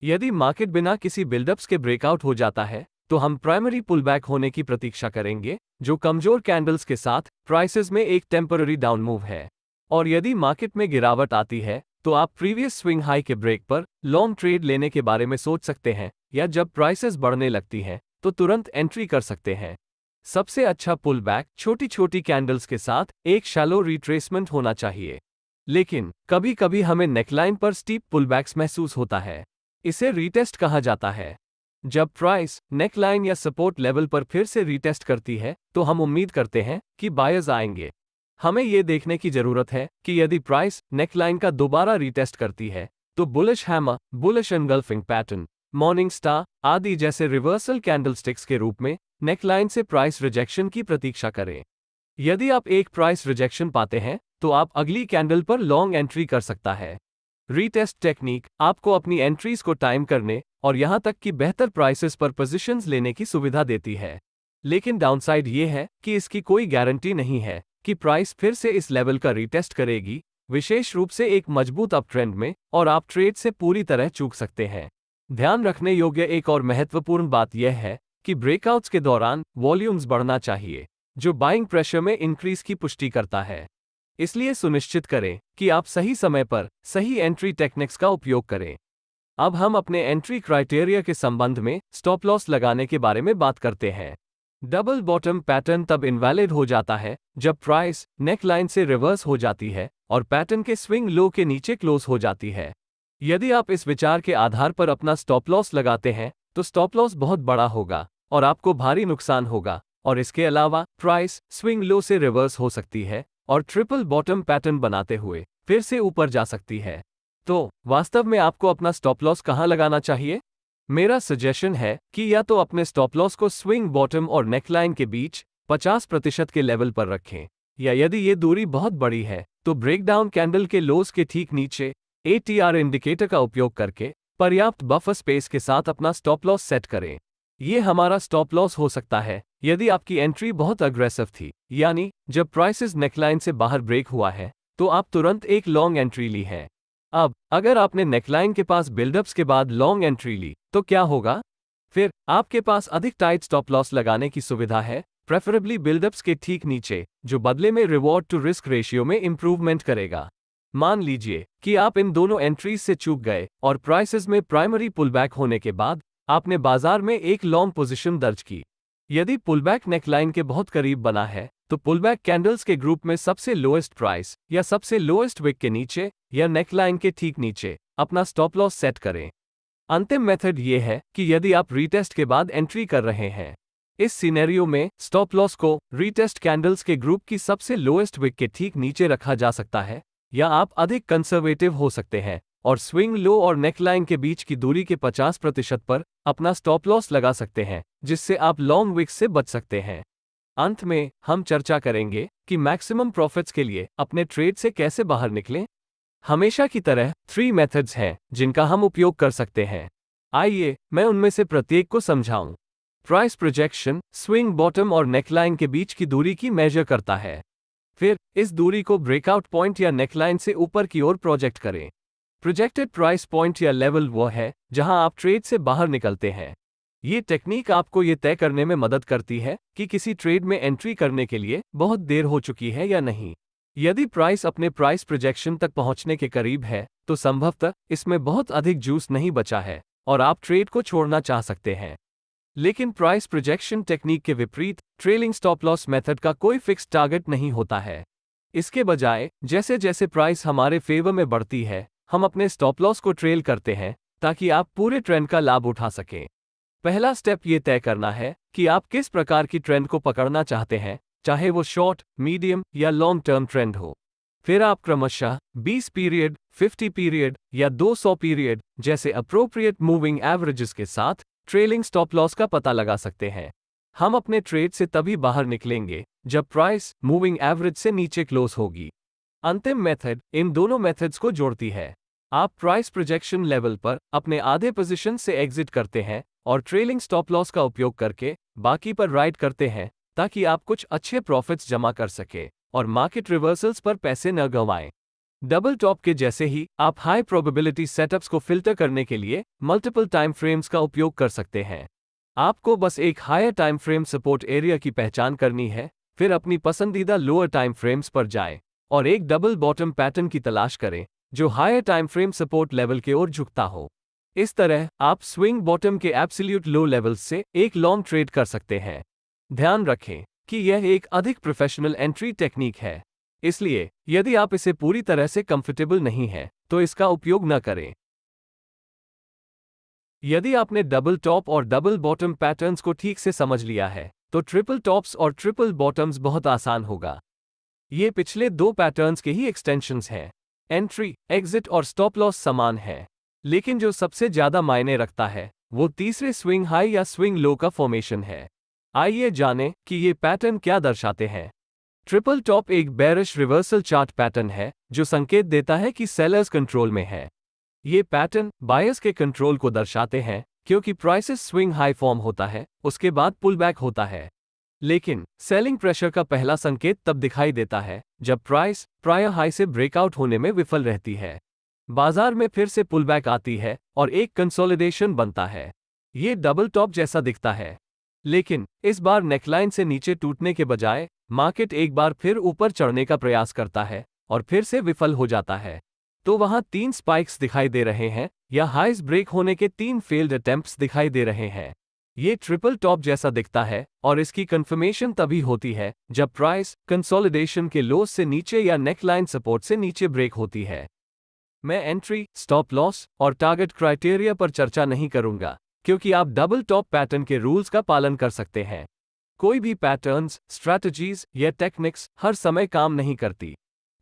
यदि मार्केट बिना किसी बिल्डअप्स के ब्रेकआउट हो जाता है, तो हम प्राइमरी पुलबैक होने की प्रतीक्षा करेंगे, जो कमजोर कैंडल्स के साथ प्राइसेस में एक टेम्पररी डाउन मूव है। और यदि मार्केट में गिरावट आती है, तो आप प्रीवियस स्विंग हाई के ब्रेक पर लॉन्ग ट्रेड लेने के बारे में सोच सकते हैं, या जब प्राइसेस बढ़ने लगती हैं तो तुरंत एंट्री कर सकते हैं। सबसे अच्छा पुल बैक छोटी छोटी कैंडल्स के साथ एक शैलो रिट्रेसमेंट होना चाहिए। लेकिन कभी कभी हमें नेकलाइन पर स्टीप पुलबैक्स महसूस होता है। इसे रीटेस्ट कहा जाता है। जब प्राइस नेकलाइन या सपोर्ट लेवल पर फिर से रीटेस्ट करती है, तो हम उम्मीद करते हैं कि बायर्स आएंगे। हमें यह देखने की जरूरत है कि यदि प्राइस नेकलाइन का दोबारा रीटेस्ट करती है, तो bullish hammer, bullish engulfing pattern, morning star आदि जैसे रिवर्सल कैंडलस्टिक्स के रूप में नेकलाइन से प्राइस रिजेक्शन की प्रतीक्षा करें। यदि आप एक प्राइस रिजेक्शन पाते हैं, तो आप अगली कैंडल पर लॉन्ग एंट्री कर सकता है। रीटेस्ट टेक्निक आपको अपनी एंट्रीज को टाइम करने और यहां तक कि बेहतर प्राइसेस पर पोजीशंस लेने की सुविधा देती है। लेकिन डाउनसाइड ये है कि इसकी कोई गारंटी नहीं है कि प्राइस फिर से इस लेवल का रीटेस्ट करेगी, विशेष रूप से एक मजबूत अप ट्रेंड में, और आप ट्रेड से पूरी तरह चूक सकते हैं। ध्यान रखने योग्य एक और महत्वपूर्ण बात यह है कि ब्रेकआउट्स के दौरान वॉल्यूम्स बढ़ना चाहिए, जो बाइंग प्रेशर में इंक्रीज की पुष्टि करता है। इसलिए सुनिश्चित करें कि आप सही समय पर सही एंट्री टेक्निक्स का उपयोग करें। अब हम अपने एंट्री क्राइटेरिया के संबंध में स्टॉप लॉस लगाने के बारे में बात करते हैं। डबल बॉटम पैटर्न तब इनवैलिड हो जाता है जब प्राइस नेकलाइन से रिवर्स हो जाती है और पैटर्न के स्विंग लो के नीचे क्लोज हो जाती है। यदि आप इस विचार के आधार पर अपना स्टॉप लॉस लगाते हैं, तो स्टॉप लॉस बहुत बड़ा होगा और आपको भारी नुकसान होगा, और इसके अलावा प्राइस स्विंग लो से रिवर्स हो सकती है और ट्रिपल बॉटम पैटर्न बनाते हुए फिर से ऊपर जा सकती है। तो वास्तव में आपको अपना स्टॉप लॉस कहां लगाना चाहिए? मेरा सजेशन है कि या तो अपने स्टॉप लॉस को स्विंग बॉटम और नेकलाइन के बीच 50% के लेवल पर रखें, या यदि ये दूरी बहुत बड़ी है तो ब्रेकडाउन कैंडल के लोज के ठीक नीचे ATR इंडिकेटर का उपयोग करके पर्याप्त बफर स्पेस के साथ अपना स्टॉप लॉस सेट करें। ये हमारा स्टॉप लॉस हो सकता है यदि आपकी एंट्री बहुत अग्रेसिव थी, यानी जब प्राइसेस नेकलाइन से बाहर ब्रेक हुआ है तो आप तुरंत एक लॉन्ग एंट्री ली है। अब अगर आपने नेकलाइन के पास बिल्डअप्स के बाद लॉन्ग एंट्री ली तो क्या होगा? फिर आपके पास अधिक टाइट स्टॉप लॉस लगाने की सुविधा है, प्रेफरेबली बिल्डअप्स के ठीक नीचे, जो बदले में रिवॉर्ड टू रिस्क रेशियो में इंप्रूवमेंट करेगा। मान लीजिए कि आप इन दोनों एंट्रीज से चूक गए और प्राइसेस में प्राइमरी पुलबैक होने के बाद आपने बाजार में एक लॉन्ग पोजीशन दर्ज की। यदि पुलबैक नेकलाइन के बहुत करीब बना है तो पुलबैक कैंडल्स के ग्रुप में सबसे लोएस्ट प्राइस या सबसे लोएस्ट विक के नीचे या नेकलाइन के ठीक नीचे अपना स्टॉप लॉस सेट करें। अंतिम मेथड ये है कि यदि आप रीटेस्ट के बाद एंट्री कर रहे हैं, इस सिनेरियो में स्टॉप लॉस को रीटेस्ट कैंडल्स के ग्रुप की सबसे लोएस्ट विक के ठीक नीचे रखा जा सकता है, या आप अधिक कंजर्वेटिव हो सकते हैं और स्विंग लो और नेकलाइन के बीच की दूरी के 50% पर अपना स्टॉप लॉस लगा सकते हैं, जिससे आप लॉन्ग विक्स से बच सकते हैं। अंत में हम चर्चा करेंगे कि मैक्सिमम प्रॉफिट्स के लिए अपने ट्रेड से कैसे बाहर निकलें। हमेशा की तरह 3 मेथड्स हैं जिनका हम उपयोग कर सकते हैं। आइए मैं उनमें से प्रत्येक को समझाऊं। प्राइस प्रोजेक्शन स्विंग बॉटम और नेकलाइन के बीच की दूरी की मेजर करता है। फिर इस दूरी को ब्रेकआउट पॉइंट या नेकलाइन से ऊपर की ओर प्रोजेक्ट करें। प्रोजेक्टेड प्राइस पॉइंट या लेवल वो है जहां आप ट्रेड से बाहर निकलते हैं। ये टेक्निक आपको ये तय करने में मदद करती है कि किसी ट्रेड में एंट्री करने के लिए बहुत देर हो चुकी है या नहीं। यदि प्राइस अपने प्राइस प्रोजेक्शन तक पहुंचने के करीब है तो संभवतः इसमें बहुत अधिक जूस नहीं बचा है और आप ट्रेड को छोड़ना चाह सकते हैं। लेकिन प्राइस प्रोजेक्शन टेक्निक के विपरीत ट्रेलिंग स्टॉप लॉस मेथड का कोई फिक्स टारगेट नहीं होता है। इसके बजाय जैसे जैसे प्राइस हमारे फेवर में बढ़ती है, हम अपने स्टॉप लॉस को ट्रेल करते हैं ताकि आप पूरे ट्रेंड का लाभ उठा सकें। पहला स्टेप ये तय करना है कि आप किस प्रकार की ट्रेंड को पकड़ना चाहते हैं, चाहे वो शॉर्ट, मीडियम या लॉन्ग टर्म ट्रेंड हो। फिर आप क्रमशः 20 पीरियड, 50 पीरियड या 200 पीरियड जैसे अप्रोप्रिएट मूविंग एवरेजेस के साथ ट्रेलिंग स्टॉप लॉस का पता लगा सकते हैं। हम अपने ट्रेड से तभी बाहर निकलेंगे जब प्राइस मूविंग एवरेज से नीचे क्लोज होगी। अंतिम मेथड इन दोनों मेथड्स को जोड़ती है। आप प्राइस प्रोजेक्शन लेवल पर अपने आधे पोजीशन से एग्जिट करते हैं और ट्रेलिंग स्टॉप लॉस का उपयोग करके बाकी पर राइड करते हैं ताकि आप कुछ अच्छे प्रॉफिट्स जमा कर सके और मार्केट रिवर्सल्स पर पैसे न गंवाएं। डबल टॉप के जैसे ही आप हाई प्रोबेबिलिटी सेटअप्स को फिल्टर करने के लिए मल्टीपल टाइम फ्रेम्स का उपयोग कर सकते हैं। आपको बस एक higher time frame support area की पहचान करनी है, फिर अपनी पसंदीदा लोअर टाइम फ्रेम्स पर जाएं और एक डबल बॉटम पैटर्न की तलाश करें जो higher time frame support level की ओर झुकता हो। इस तरह आप स्विंग बॉटम के एब्सोल्यूट लो लेवल्स से एक लॉन्ग ट्रेड कर सकते हैं। ध्यान रखें कि यह एक अधिक प्रोफेशनल एंट्री टेक्निक है, इसलिए यदि आप इसे पूरी तरह से कंफर्टेबल नहीं हैं, तो इसका उपयोग न करें। यदि आपने डबल टॉप और डबल बॉटम पैटर्न्स को ठीक से समझ लिया है, तो ट्रिपल टॉप्स और ट्रिपल बॉटम्स बहुत आसान होगा। ये पिछले 2 पैटर्न्स के ही एक्सटेंशंस हैं। एंट्री, एग्जिट और स्टॉप लॉस समान है, लेकिन जो सबसे ज्यादा मायने रखता है वो तीसरे स्विंग हाई या स्विंग लो का फॉर्मेशन है। आइए जानें कि ये पैटर्न क्या दर्शाते हैं। ट्रिपल टॉप एक बेरिश रिवर्सल चार्ट पैटर्न है जो संकेत देता है कि सेलर्स कंट्रोल में है। ये पैटर्न बायर्स के कंट्रोल को दर्शाते हैं क्योंकि प्राइसेस स्विंग हाई फॉर्म होता है, उसके बाद पुल बैक होता है। लेकिन सेलिंग प्रेशर का पहला संकेत तब दिखाई देता है जब प्राइस प्रायर हाई से ब्रेकआउट होने में विफल रहती है। बाजार में फिर से पुल बैक आती है और एक कंसोलिडेशन बनता है। ये डबल टॉप जैसा दिखता है, लेकिन इस बार नेकलाइन से नीचे टूटने के बजाय मार्केट एक बार फिर ऊपर चढ़ने का प्रयास करता है और फिर से विफल हो जाता है। तो वहां 3 स्पाइक्स दिखाई दे रहे हैं या हाइज ब्रेक होने के 3 फेल्ड अटेम्प्ट्स दिखाई दे रहे हैं। ये ट्रिपल टॉप जैसा दिखता है और इसकी कंफर्मेशन तभी होती है जब प्राइस कंसोलिडेशन के लोस से नीचे या नेकलाइन सपोर्ट से नीचे ब्रेक होती है। मैं एंट्री, स्टॉप लॉस और टारगेट क्राइटेरिया पर चर्चा नहीं करूंगा क्योंकि आप डबल टॉप पैटर्न के रूल्स का पालन कर सकते हैं। कोई भी पैटर्न्स, स्ट्रैटेजीज या टेक्निक्स हर समय काम नहीं करती।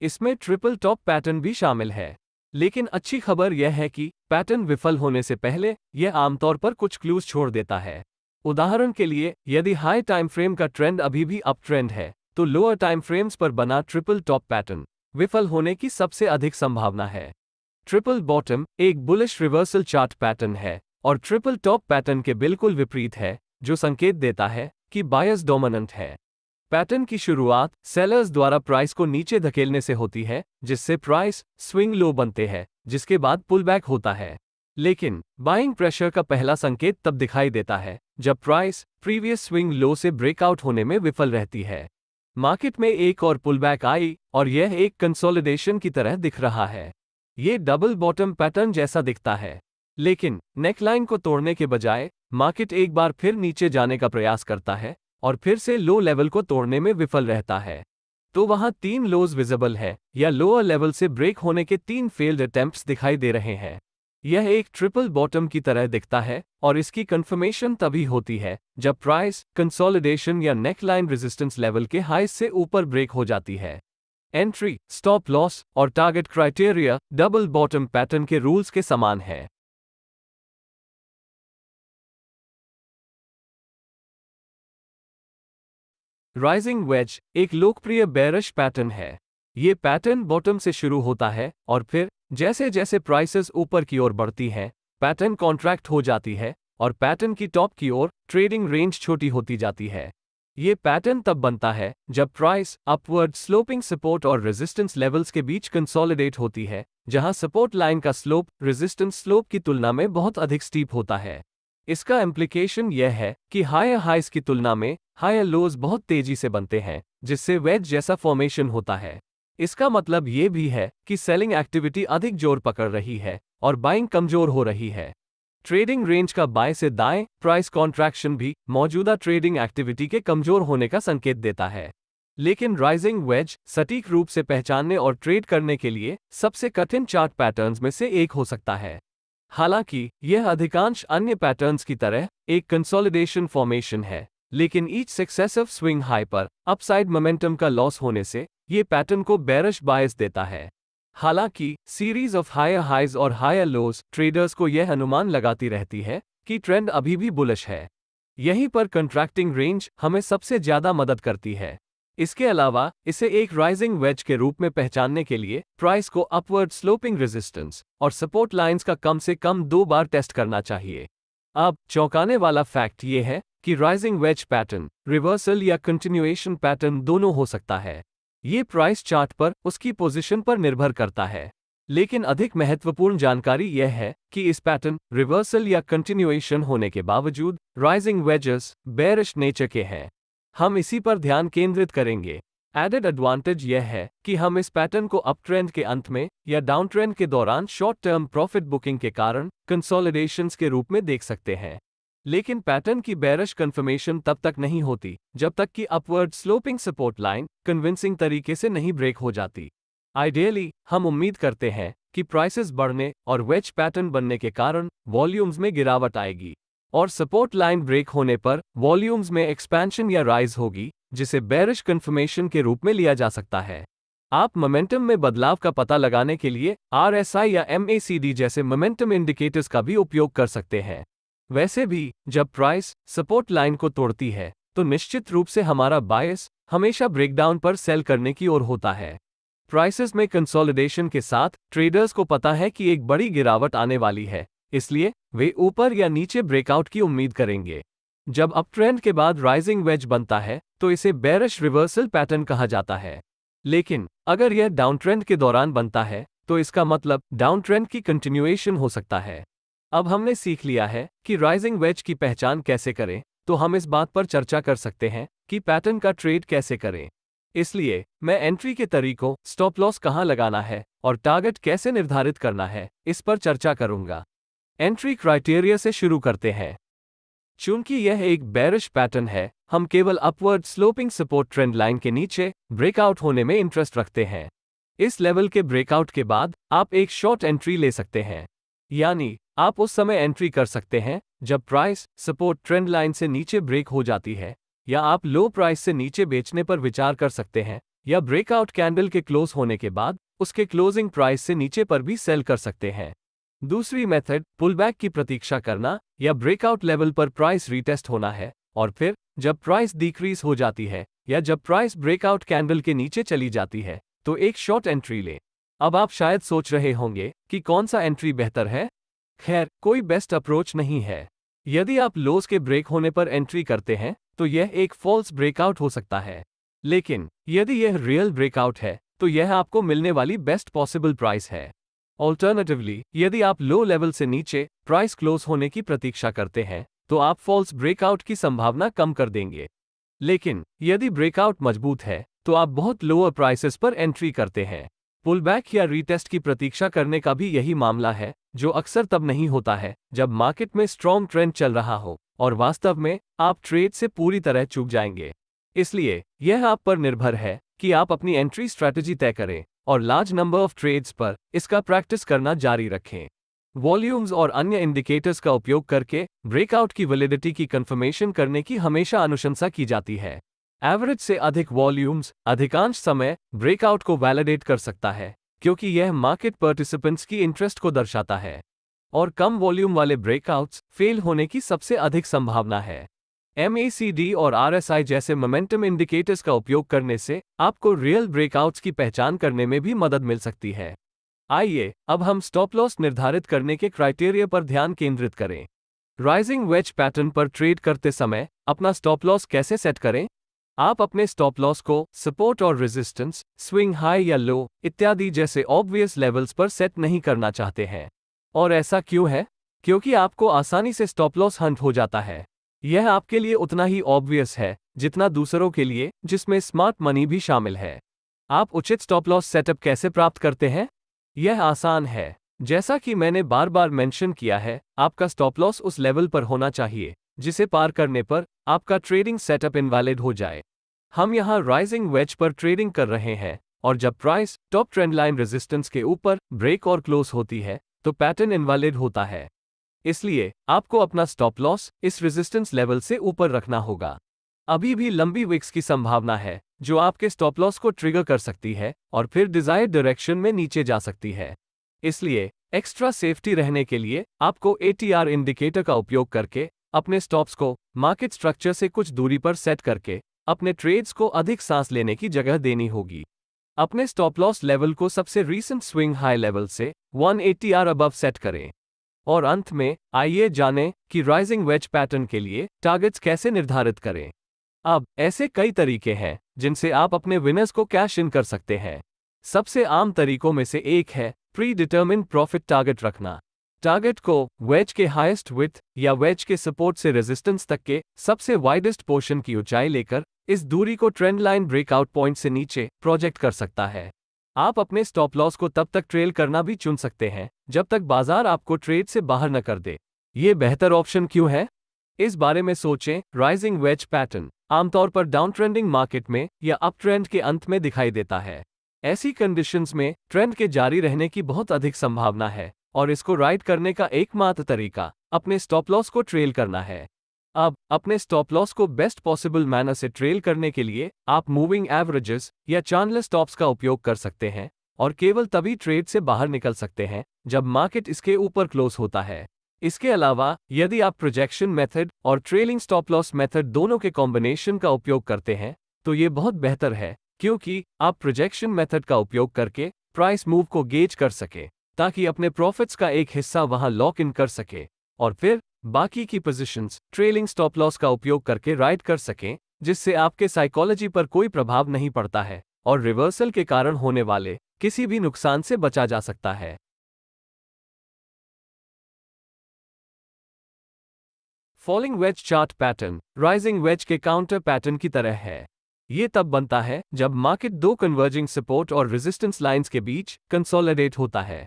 इसमें ट्रिपल टॉप पैटर्न भी शामिल है। लेकिन अच्छी खबर यह है कि पैटर्न विफल होने से पहले यह आमतौर पर कुछ क्लूज छोड़ देता है। उदाहरण के लिए, यदि हाई टाइम फ्रेम का ट्रेंड अभी भी अप ट्रेंड है, तो लोअर टाइम फ्रेम्स पर बना ट्रिपल टॉप पैटर्न विफल होने की सबसे अधिक संभावना है। ट्रिपल बॉटम एक बुलिश रिवर्सल चार्ट पैटर्न है और ट्रिपल टॉप पैटर्न के बिल्कुल विपरीत है, जो संकेत देता है कि बायस डोमिनेंट है। पैटर्न की शुरुआत सेलर्स द्वारा प्राइस को नीचे धकेलने से होती है, जिससे प्राइस स्विंग लो बनते हैं, जिसके बाद पुलबैक होता है। लेकिन बाइंग प्रेशर का पहला संकेत तब दिखाई देता है जब प्राइस प्रीवियस स्विंग लो से ब्रेकआउट होने में विफल रहती है। मार्केट में एक और पुलबैक आई और यह एक कंसोलिडेशन की तरह दिख रहा है। ये डबल बॉटम पैटर्न जैसा दिखता है, लेकिन नेकलाइन को तोड़ने के बजाय मार्केट एक बार फिर नीचे जाने का प्रयास करता है और फिर से लो लेवल को तोड़ने में विफल रहता है। तो वहां 3 लोज विजिबल है या लोअर लेवल से ब्रेक होने के 3 फेल्ड अटेम्प्ट्स दिखाई दे रहे हैं। यह एक ट्रिपल बॉटम की तरह दिखता है और इसकी कंफर्मेशन तभी होती है जब प्राइस कंसोलिडेशन या नेकलाइन रेजिस्टेंस लेवल के हाई से ऊपर ब्रेक हो जाती है। एंट्री, स्टॉप लॉस और target criteria double bottom pattern के रूल्स के समान है। राइजिंग वेज एक लोकप्रिय बेयरिश पैटर्न है। ये पैटर्न बॉटम से शुरू होता है और फिर जैसे जैसे प्राइसेस ऊपर की ओर बढ़ती हैं, पैटर्न कॉन्ट्रैक्ट हो जाती है और पैटर्न की टॉप की ओर ट्रेडिंग रेंज छोटी होती जाती है। ये पैटर्न तब बनता है जब प्राइस अपवर्ड स्लोपिंग सपोर्ट और रेजिस्टेंस लेवल्स के बीच कंसोलिडेट होती है, जहां सपोर्ट लाइन का स्लोप रेजिस्टेंस स्लोप की तुलना में बहुत अधिक स्टीप होता है। इसका इम्प्लीकेशन यह है कि हायर हाइस की तुलना में हायर लोज बहुत तेजी से बनते हैं, जिससे वेज जैसा फॉर्मेशन होता है। इसका मतलब ये भी है कि सेलिंग एक्टिविटी अधिक जोर पकड़ रही है और बाइंग कमजोर हो रही है। ट्रेडिंग रेंज का बाएं से दाएं प्राइस कॉन्ट्रैक्शन भी मौजूदा ट्रेडिंग एक्टिविटी के कमजोर होने का संकेत देता है। लेकिन राइजिंग वेज सटीक रूप से पहचानने और ट्रेड करने के लिए सबसे कठिन चार्ट पैटर्न्स में से एक हो सकता है। हालांकि यह अधिकांश अन्य पैटर्न्स की तरह एक कंसोलिडेशन फॉर्मेशन है, लेकिन ईच सक्सेसिव स्विंग हाई पर अपसाइड मोमेंटम का लॉस होने से ये पैटर्न को बेरिश बायस देता है। हालांकि सीरीज ऑफ हायर हाइज और हायर लोज ट्रेडर्स को यह अनुमान लगाती रहती है कि ट्रेंड अभी भी बुलिश है। यहीं पर कंट्रैक्टिंग रेंज हमें सबसे ज्यादा मदद करती है। इसके अलावा इसे एक राइजिंग वेज के रूप में पहचानने के लिए प्राइस को अपवर्ड स्लोपिंग रेजिस्टेंस और सपोर्ट लाइंस का कम से कम 2 बार टेस्ट करना चाहिए। अब चौंकाने वाला फैक्ट ये है कि राइजिंग वेज पैटर्न रिवर्सल या कंटिन्यूएशन पैटर्न दोनों हो सकता है। ये प्राइस चार्ट पर उसकी पोजीशन पर निर्भर करता है। लेकिन अधिक महत्वपूर्ण जानकारी यह है कि इस पैटर्न रिवर्सल या कंटिन्यूएशन होने के बावजूद राइजिंग वेजेस बेरिश नेचर के हैं। हम इसी पर ध्यान केंद्रित करेंगे। एडेड एडवांटेज यह है कि हम इस पैटर्न को अप ट्रेंड के अंत में या डाउन ट्रेंड के दौरान शॉर्ट टर्म प्रॉफिट बुकिंग के कारण कंसोलिडेशंस के रूप में देख सकते हैं। लेकिन पैटर्न की बेरिश कंफर्मेशन तब तक नहीं होती जब तक कि upward sloping support line convincing तरीके से नहीं ब्रेक हो जाती। आइडियली हम उम्मीद करते हैं कि प्राइसेस बढ़ने और वेज पैटर्न बनने के कारण वॉल्यूम्स में गिरावट आएगी और सपोर्ट लाइन ब्रेक होने पर वॉल्यूम्स में एक्सपेंशन या राइज होगी, जिसे बेरिश कंफर्मेशन के रूप में लिया जा सकता है। आप मोमेंटम में बदलाव का पता लगाने के लिए RSI या MACD जैसे मोमेंटम इंडिकेटर्स का भी उपयोग कर सकते हैं। वैसे भी जब प्राइस सपोर्ट लाइन को तोड़ती है तो निश्चित रूप से हमारा बायस हमेशा ब्रेकडाउन पर सेल करने की ओर होता है। प्राइसेस में कंसोलिडेशन के साथ ट्रेडर्स को पता है कि एक बड़ी गिरावट आने वाली है, इसलिए वे ऊपर या नीचे ब्रेकआउट की उम्मीद करेंगे। जब अप ट्रेंड के बाद राइजिंग वेज बनता है तो इसे बेरिश रिवर्सल पैटर्न कहा जाता है। लेकिन अगर यह डाउन ट्रेंड के दौरान बनता है तो इसका मतलब डाउन ट्रेंड की कंटिन्यूएशन हो सकता है। अब हमने सीख लिया है कि राइजिंग वेज की पहचान कैसे करें, तो हम इस बात पर चर्चा कर सकते हैं कि पैटर्न का ट्रेड कैसे करें। इसलिए मैं एंट्री के तरीकों, स्टॉप लॉस कहां लगाना है और टारगेट कैसे निर्धारित करना है, इस पर चर्चा करूंगा। एंट्री क्राइटेरिया से शुरू करते हैं। चूंकि यह एक बेरिश पैटर्न है, हम केवल upward sloping support trend line के नीचे ब्रेकआउट होने में इंटरेस्ट रखते हैं। इस लेवल के ब्रेकआउट के बाद आप एक शॉर्ट एंट्री ले सकते हैं, यानी आप उस समय एंट्री कर सकते हैं जब प्राइस सपोर्ट ट्रेंड लाइन से नीचे ब्रेक हो जाती है, या आप लो प्राइस से नीचे बेचने पर विचार कर सकते हैं, या ब्रेकआउट कैंडल के क्लोज होने के बाद उसके क्लोजिंग प्राइस से नीचे पर भी सेल कर सकते हैं। दूसरी मेथड पुलबैक की प्रतीक्षा करना या ब्रेकआउट लेवल पर प्राइस रीटेस्ट होना है, और फिर जब प्राइस डिक्रीज हो जाती है या जब प्राइस ब्रेकआउट कैंडल के नीचे चली जाती है तो एक शॉर्ट एंट्री लें। अब आप शायद सोच रहे होंगे कि कौन सा एंट्री बेहतर है। खैर, कोई बेस्ट अप्रोच नहीं है। यदि आप लोस के ब्रेक होने पर एंट्री करते हैं तो यह एक फॉल्स ब्रेकआउट हो सकता है, लेकिन यदि यह रियल ब्रेकआउट है तो यह आपको मिलने वाली बेस्ट पॉसिबल प्राइस है। ऑल्टरनेटिवली, यदि आप लो लेवल से नीचे प्राइस क्लोज होने की प्रतीक्षा करते हैं तो आप फॉल्स ब्रेकआउट की संभावना कम कर देंगे। लेकिन यदि ब्रेकआउट मजबूत है तो आप बहुत लोअर प्राइसेस पर एंट्री करते हैं। पुलबैक या रीटेस्ट की प्रतीक्षा करने का भी यही मामला है, जो अक्सर तब नहीं होता है जब मार्केट में स्ट्रॉन्ग ट्रेंड चल रहा हो और वास्तव में आप ट्रेड से पूरी तरह चूक जाएंगे। इसलिए यह आप पर निर्भर है कि आप अपनी एंट्री स्ट्रैटेजी तय करें और लार्ज नंबर ऑफ ट्रेड्स पर इसका प्रैक्टिस करना जारी रखें। वॉल्यूम्स और अन्य इंडिकेटर्स का उपयोग करके ब्रेकआउट की वैलिडिटी की कंफर्मेशन करने की हमेशा अनुशंसा की जाती है। एवरेज से अधिक वॉल्यूम्स अधिकांश समय ब्रेकआउट को वैलिडेट कर सकता है, क्योंकि यह मार्केट पार्टिसिपेंट्स की इंटरेस्ट को दर्शाता है, और कम वॉल्यूम वाले ब्रेकआउट्स फेल होने की सबसे अधिक संभावना है। MACD और RSI जैसे मोमेंटम इंडिकेटर्स का उपयोग करने से आपको रियल ब्रेकआउट्स की पहचान करने में भी मदद मिल सकती है। आइए अब हम स्टॉप लॉस निर्धारित करने के क्राइटेरिया पर ध्यान केंद्रित करें। राइजिंग वेज पैटर्न पर ट्रेड करते समय अपना स्टॉप लॉस कैसे सेट करें? आप अपने स्टॉप लॉस को सपोर्ट और रेजिस्टेंस, स्विंग हाई या लो इत्यादि जैसे ऑब्वियस लेवल्स पर सेट नहीं करना चाहते हैं। और ऐसा क्यों है? क्योंकि आपको आसानी से स्टॉप लॉस हंट हो जाता है। यह आपके लिए उतना ही ऑब्वियस है जितना दूसरों के लिए, जिसमें स्मार्ट मनी भी शामिल है। आप उचित स्टॉप लॉस सेटअप कैसे प्राप्त करते हैं? यह आसान है। जैसा कि मैंने बार बार मेंशन किया है, आपका स्टॉप लॉस उस लेवल पर होना चाहिए जिसे पार करने पर आपका ट्रेडिंग सेटअप इनवैलिड हो जाए। हम यहां राइजिंग वेज पर ट्रेडिंग कर रहे हैं, और जब price top trend line resistance के ऊपर ब्रेक और क्लोज होती है तो पैटर्न इनवैलिड होता है। इसलिए आपको अपना स्टॉप लॉस इस रेजिस्टेंस लेवल से ऊपर रखना होगा। अभी भी लंबी विक्स की संभावना है जो आपके स्टॉप लॉस को ट्रिगर कर सकती है और फिर डिजायर्ड डायरेक्शन में नीचे जा सकती है। इसलिए एक्स्ट्रा सेफ्टी रहने के लिए आपको ATR इंडिकेटर का उपयोग करके अपने स्टॉप्स को मार्केट स्ट्रक्चर से कुछ दूरी पर सेट करके अपने ट्रेड्स को अधिक सांस लेने की जगह देनी होगी। अपने स्टॉप लॉस लेवल को सबसे रीसेंट स्विंग हाई लेवल से 180R अबव सेट करें। और अंत में आइए जानें कि राइजिंग वेज पैटर्न के लिए टारगेट्स कैसे निर्धारित करें। अब ऐसे कई तरीके हैं जिनसे आप अपने विनर्स को कैश इन कर सकते हैं। सबसे आम तरीकों में से एक है प्री डिटर्मिन्ड प्रॉफिट टारगेट रखना। टारगेट को वेज के हाईएस्ट विड्थ या वेज के सपोर्ट से रेजिस्टेंस तक के सबसे वाइडेस्ट पोर्शन की ऊंचाई लेकर इस दूरी को ट्रेंड लाइन ब्रेकआउट पॉइंट से नीचे प्रोजेक्ट कर सकता है। आप अपने स्टॉप लॉस को तब तक ट्रेल करना भी चुन सकते हैं जब तक बाजार आपको ट्रेड से बाहर न कर दे। ये बेहतर ऑप्शन क्यों है? इस बारे में सोचें। राइजिंग वेज पैटर्न आमतौर पर डाउन ट्रेंडिंग मार्केट में या अप ट्रेंड के अंत में दिखाई देता है। ऐसी कंडीशंस में ट्रेंड के जारी रहने की बहुत अधिक संभावना है, और इसको राइड करने का एकमात्र तरीका अपने स्टॉप लॉस को ट्रेल करना है। अब अपने स्टॉप लॉस को बेस्ट पॉसिबल मैनर से ट्रेल करने के लिए आप मूविंग एवरेजेस या चैनल स्टॉप्स का उपयोग कर सकते हैं, और केवल तभी ट्रेड से बाहर निकल सकते हैं जब मार्केट इसके ऊपर क्लोज होता है। इसके अलावा यदि आप प्रोजेक्शन मेथड और ट्रेलिंग स्टॉप लॉस मेथड दोनों के कॉम्बिनेशन का उपयोग करते हैं तो ये बहुत बेहतर है, क्योंकि आप प्रोजेक्शन मेथड का उपयोग करके प्राइस मूव को गेज कर सके ताकि अपने प्रॉफिट्स का एक हिस्सा वहां लॉक इन कर सके और फिर बाकी की पोजीशंस ट्रेलिंग स्टॉप लॉस का उपयोग करके राइड कर सकें, जिससे आपके साइकोलॉजी पर कोई प्रभाव नहीं पड़ता है और रिवर्सल के कारण होने वाले किसी भी नुकसान से बचा जा सकता है। Falling veg chart pattern rising veg के काउंटर पैटर्न की तरह है। ये तब बनता है जब मार्केट दो कन्वर्जिंग सपोर्ट और रेजिस्टेंस लाइंस के बीच कंसोलिडेट होता है।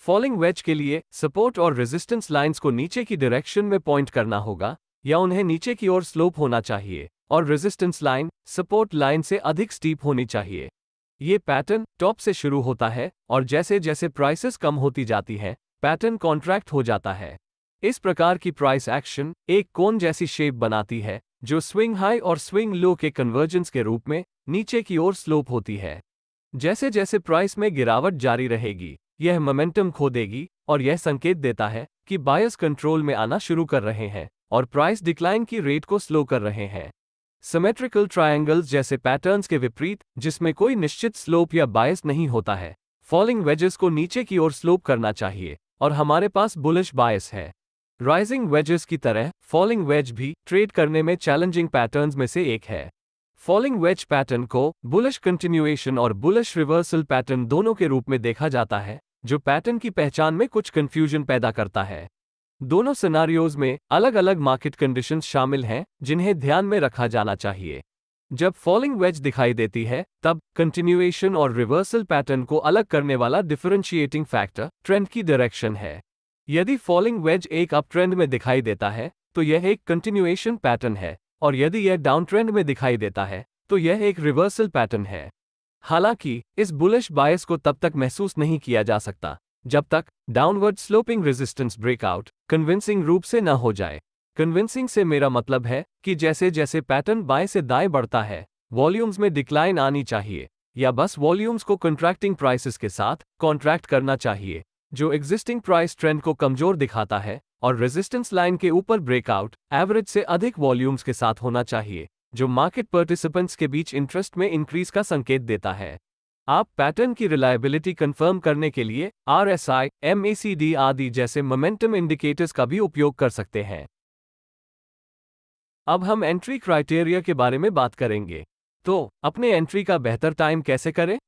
फॉलिंग वेज के लिए सपोर्ट और रेजिस्टेंस लाइंस को नीचे की डायरेक्शन में पॉइंट करना होगा या उन्हें नीचे की ओर स्लोप होना चाहिए, और रेजिस्टेंस लाइन सपोर्ट लाइन से अधिक स्टीप होनी चाहिए। ये पैटर्न टॉप से शुरू होता है और जैसे जैसे प्राइसेस कम होती जाती हैं, पैटर्न कॉन्ट्रैक्ट हो जाता है। इस प्रकार की प्राइस एक्शन एक कोन जैसी शेप बनाती है जो स्विंग हाई और स्विंग लो के कन्वर्जेंस के रूप में नीचे की ओर स्लोप होती है। जैसे जैसे प्राइस में गिरावट जारी रहेगी, यह मोमेंटम खो देगी और यह संकेत देता है कि बायर्स कंट्रोल में आना शुरू कर रहे हैं और प्राइस डिक्लाइन की रेट को स्लो कर रहे हैं। सिमेट्रिकल ट्रायंगल्स जैसे पैटर्न्स के विपरीत, जिसमें कोई निश्चित स्लोप या बायस नहीं होता है, फॉलिंग वेजेस को नीचे की ओर स्लोप करना चाहिए और हमारे पास बुलिश बायस है। राइजिंग वेजेस की तरह फॉलिंग वेज भी ट्रेड करने में चैलेंजिंग पैटर्न्स में से एक है। फॉलिंग वेज पैटर्न को बुलिश कंटिन्यूएशन और बुलिश रिवर्सल पैटर्न दोनों के रूप में देखा जाता है, जो पैटर्न की पहचान में कुछ कंफ्यूजन पैदा करता है। दोनों सिनारियोज में अलग अलग मार्केट कंडीशंस शामिल हैं जिन्हें ध्यान में रखा जाना चाहिए। जब फॉलिंग वेज दिखाई देती है, तब कंटिन्यूएशन और रिवर्सल पैटर्न को अलग करने वाला डिफरेंशिएटिंग फैक्टर ट्रेंड की डायरेक्शन है। यदि फॉलिंग वेज एक अप ट्रेंड में दिखाई देता है, तो यह एक कंटिन्यूएशन पैटर्न है, और यदि यह डाउन ट्रेंड में दिखाई देता है, तो यह एक रिवर्सल पैटर्न है। हालांकि इस बुलिश बायस को तब तक महसूस नहीं किया जा सकता जब तक downward sloping resistance breakout convincing रूप से न हो जाए। कन्विंसिंग से मेरा मतलब है कि जैसे जैसे पैटर्न बाएं से दाएं बढ़ता है, वॉल्यूम्स में डिक्लाइन आनी चाहिए, या बस वॉल्यूम्स को कंट्रैक्टिंग प्राइसेस के साथ कॉन्ट्रैक्ट करना चाहिए, जो एग्जिस्टिंग प्राइस ट्रेंड को कमजोर दिखाता है, और रेजिस्टेंस लाइन के ऊपर ब्रेकआउट एवरेज से अधिक वॉल्यूम्स के साथ होना चाहिए, जो मार्केट पार्टिसिपेंट्स के बीच इंटरेस्ट में इंक्रीज का संकेत देता है। आप पैटर्न की रिलायबिलिटी कंफर्म करने के लिए RSI, MACD आदि जैसे मोमेंटम इंडिकेटर्स का भी उपयोग कर सकते हैं। अब हम एंट्री क्राइटेरिया के बारे में बात करेंगे। तो अपने एंट्री का बेहतर टाइम कैसे करें?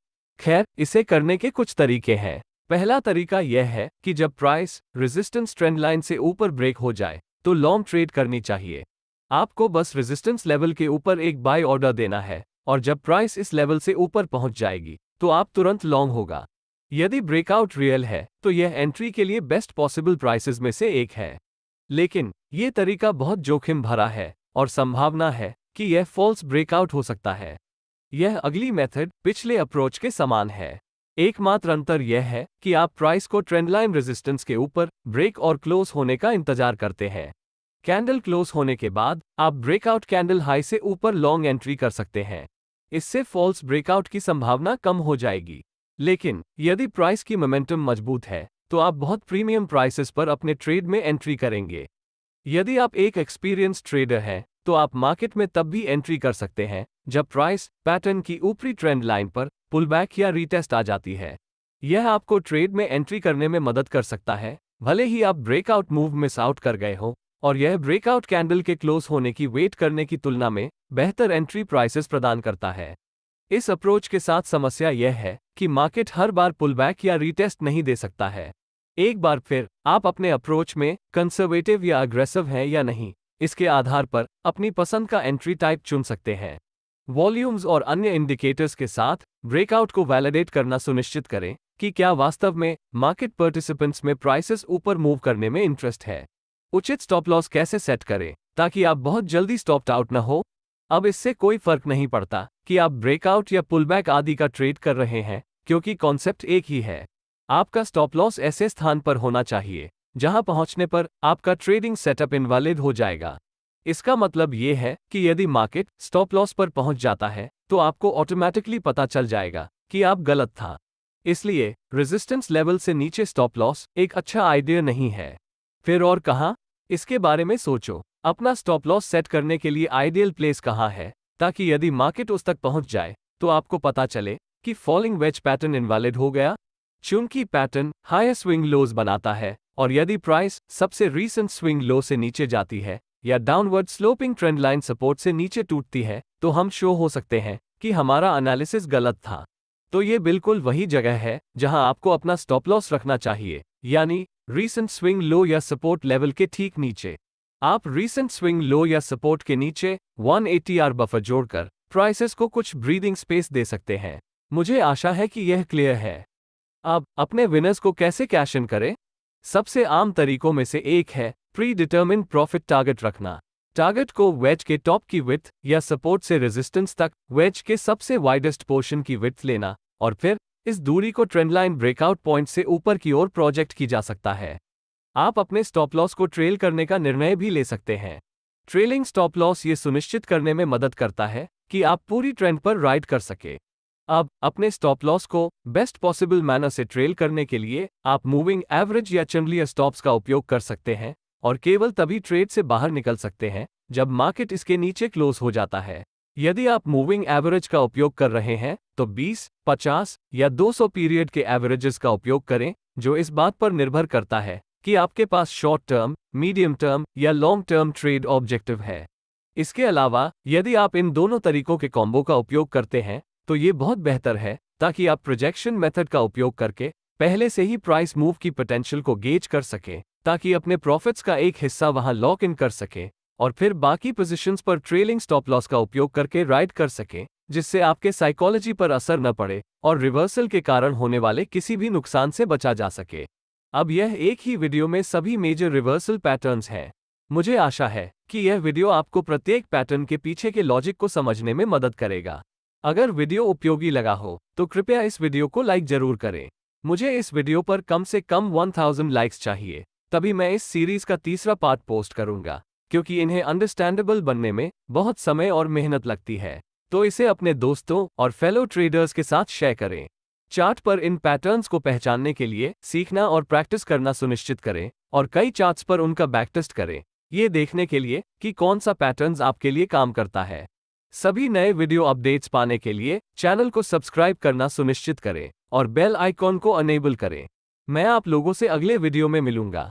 खैर, इसे करने के कुछ तरीके हैं। पहला तरीका यह है कि जब प्राइस रेजिस्टेंस ट्रेंड लाइन से ऊपर ब्रेक हो जाए, तो लॉन्ग ट्रेड करनी चाहिए। आपको बस रेजिस्टेंस लेवल के ऊपर एक बाय ऑर्डर देना है, और जब प्राइस इस लेवल से ऊपर पहुंच जाएगी, तो आप तुरंत लॉन्ग होगा। यदि ब्रेकआउट रियल है, तो यह एंट्री के लिए बेस्ट पॉसिबल प्राइसेस में से एक है। लेकिन यह तरीका बहुत जोखिम भरा है, और संभावना है कि यह फॉल्स ब्रेकआउट हो सकता है। यह अगली मेथड पिछले अप्रोच के समान है। एकमात्र अंतर यह है कि आप प्राइस को ट्रेंडलाइन रेजिस्टेंस के ऊपर ब्रेक और क्लोज होने का इंतजार करते हैं। कैंडल क्लोज होने के बाद आप ब्रेकआउट कैंडल हाई से ऊपर लॉन्ग एंट्री कर सकते हैं। इससे फॉल्स ब्रेकआउट की संभावना कम हो जाएगी। लेकिन यदि प्राइस की मोमेंटम मजबूत है, तो आप बहुत प्रीमियम प्राइसेस पर अपने ट्रेड में एंट्री करेंगे। यदि आप एक एक्सपीरियंस्ड ट्रेडर हैं, तो आप मार्केट में तब भी एंट्री कर सकते हैं जब प्राइस पैटर्न की ऊपरी ट्रेंड लाइन पर पुलबैक या रीटेस्ट आ जाती है। यह आपको ट्रेड में एंट्री करने में मदद कर सकता है, भले ही आप ब्रेकआउट मूव मिस आउट कर गए हो, और यह ब्रेकआउट कैंडल के क्लोज होने की वेट करने की तुलना में बेहतर एंट्री प्राइसेस प्रदान करता है। इस अप्रोच के साथ समस्या यह है कि मार्केट हर बार पुलबैक या रीटेस्ट नहीं दे सकता है। एक बार फिर आप अपने अप्रोच में कंजर्वेटिव या अग्रेसिव हैं या नहीं, इसके आधार पर अपनी पसंद का एंट्री टाइप चुन सकते हैं। वॉल्यूम्स और अन्य इंडिकेटर्स के साथ ब्रेकआउट को वैलिडेट करना सुनिश्चित करें कि क्या वास्तव में मार्केट पार्टिसिपेंट्स में प्राइसेस ऊपर मूव करने में इंटरेस्ट है। उचित स्टॉप लॉस कैसे सेट करें ताकि आप बहुत जल्दी स्टॉप्ड आउट न हो? अब इससे कोई फर्क नहीं पड़ता कि आप ब्रेकआउट या पुलबैक आदि का ट्रेड कर रहे हैं, क्योंकि कॉन्सेप्ट एक ही है। आपका स्टॉप लॉस ऐसे स्थान पर होना चाहिए जहां पहुंचने पर आपका ट्रेडिंग सेटअप इनवैलिड हो जाएगा। इसका मतलब यह है कि यदि मार्केट स्टॉप लॉस पर पहुंच जाता है, तो आपको ऑटोमैटिकली पता चल जाएगा कि आप गलत था। इसलिए रेजिस्टेंस लेवल से नीचे स्टॉप लॉस एक अच्छा आइडिया नहीं है। फिर और कहां? इसके बारे में सोचो। अपना स्टॉप लॉस सेट करने के लिए आइडियल प्लेस कहां है, ताकि यदि मार्केट उस तक पहुंच जाए तो आपको पता चले कि फॉलिंग वेज पैटर्न इनवैलिड हो गया। चूंकि पैटर्न हायर स्विंग लोज बनाता है, और यदि प्राइस सबसे रीसेंट स्विंग लो से नीचे जाती है या downward sloping trend line support से नीचे टूटती है, तो हम श्योर हो सकते हैं कि हमारा एनालिसिस गलत था। तो ये बिल्कुल वही जगह है जहां आपको अपना स्टॉप लॉस रखना चाहिए, यानी रीसेंट स्विंग लो या सपोर्ट लेवल के ठीक नीचे। आप रीसेंट स्विंग लो या सपोर्ट के नीचे 180R बफर जोड़कर प्राइसेस को कुछ ब्रीदिंग स्पेस दे सकते हैं। मुझे आशा है कि यह क्लियर है। अब अपने विनर्स को कैसे कैश इन करें? सबसे आम तरीकों में से एक है प्री डिटर्मिन्ड प्रॉफिट टारगेट रखना। टारगेट को वेज के टॉप की विड्थ या सपोर्ट से रेजिस्टेंस तक वेज के सबसे वाइडेस्ट पोर्शन की विड्थ लेना, और फिर इस दूरी को ट्रेंडलाइन ब्रेकआउट पॉइंट से ऊपर की ओर प्रोजेक्ट की जा सकता है। आप अपने स्टॉप लॉस को ट्रेल करने का निर्णय भी ले सकते हैं। ट्रेलिंग स्टॉप लॉस ये सुनिश्चित करने में मदद करता है कि आप पूरी ट्रेंड पर राइड कर सके। अब अपने स्टॉप लॉस को बेस्ट पॉसिबल मैनर से ट्रेल करने के लिए आप मूविंग एवरेज या चैंडलियर स्टॉप्स का उपयोग कर सकते हैं और केवल तभी ट्रेड से बाहर निकल सकते हैं जब मार्केट इसके नीचे क्लोज हो जाता है। यदि आप मूविंग एवरेज का उपयोग कर रहे हैं तो 20, 50 या 200 पीरियड के एवरेजेस का उपयोग करें, जो इस बात पर निर्भर करता है कि आपके पास शॉर्ट टर्म, मीडियम टर्म या लॉन्ग टर्म ट्रेड ऑब्जेक्टिव है। इसके अलावा यदि आप इन दोनों तरीकों के कॉम्बो का उपयोग करते हैं तो ये बहुत बेहतर है, ताकि आप प्रोजेक्शन मेथड का उपयोग करके पहले से ही प्राइस मूव की पोटेंशियल को गेज कर सकें, ताकि अपने प्रॉफिट्स का एक हिस्सा वहां लॉक इन कर सकें और फिर बाकी पोजीशंस पर ट्रेलिंग स्टॉप लॉस का उपयोग करके राइड कर सकें, जिससे आपके साइकोलॉजी पर असर न पड़े और रिवर्सल के कारण होने वाले किसी भी नुकसान से बचा जा सके। अब यह एक ही वीडियो में सभी मेजर रिवर्सल पैटर्न्स हैं। मुझे आशा है कि यह वीडियो आपको प्रत्येक पैटर्न के पीछे के लॉजिक को समझने में मदद करेगा। अगर वीडियो उपयोगी लगा हो तो कृपया इस वीडियो को लाइक जरूर करें। मुझे इस वीडियो पर कम से कम 1000 लाइक्स चाहिए, तभी मैं इस सीरीज का तीसरा पार्ट पोस्ट करूंगा, क्योंकि इन्हें अंडरस्टैंडेबल बनने में बहुत समय और मेहनत लगती है। तो इसे अपने दोस्तों और फेलो ट्रेडर्स के साथ शेयर करें। चार्ट पर इन पैटर्न्स को पहचानने के लिए सीखना और प्रैक्टिस करना सुनिश्चित करें और कई चार्ट्स पर उनका बैकटेस्ट करें, ये देखने के लिए कि कौन सा पैटर्न्स आपके लिए काम करता है। सभी नए वीडियो अपडेट्स पाने के लिए चैनल को सब्सक्राइब करना सुनिश्चित करें और बेल आइकॉन को अनेबल करें। मैं आप लोगों से अगले वीडियो में मिलूंगा।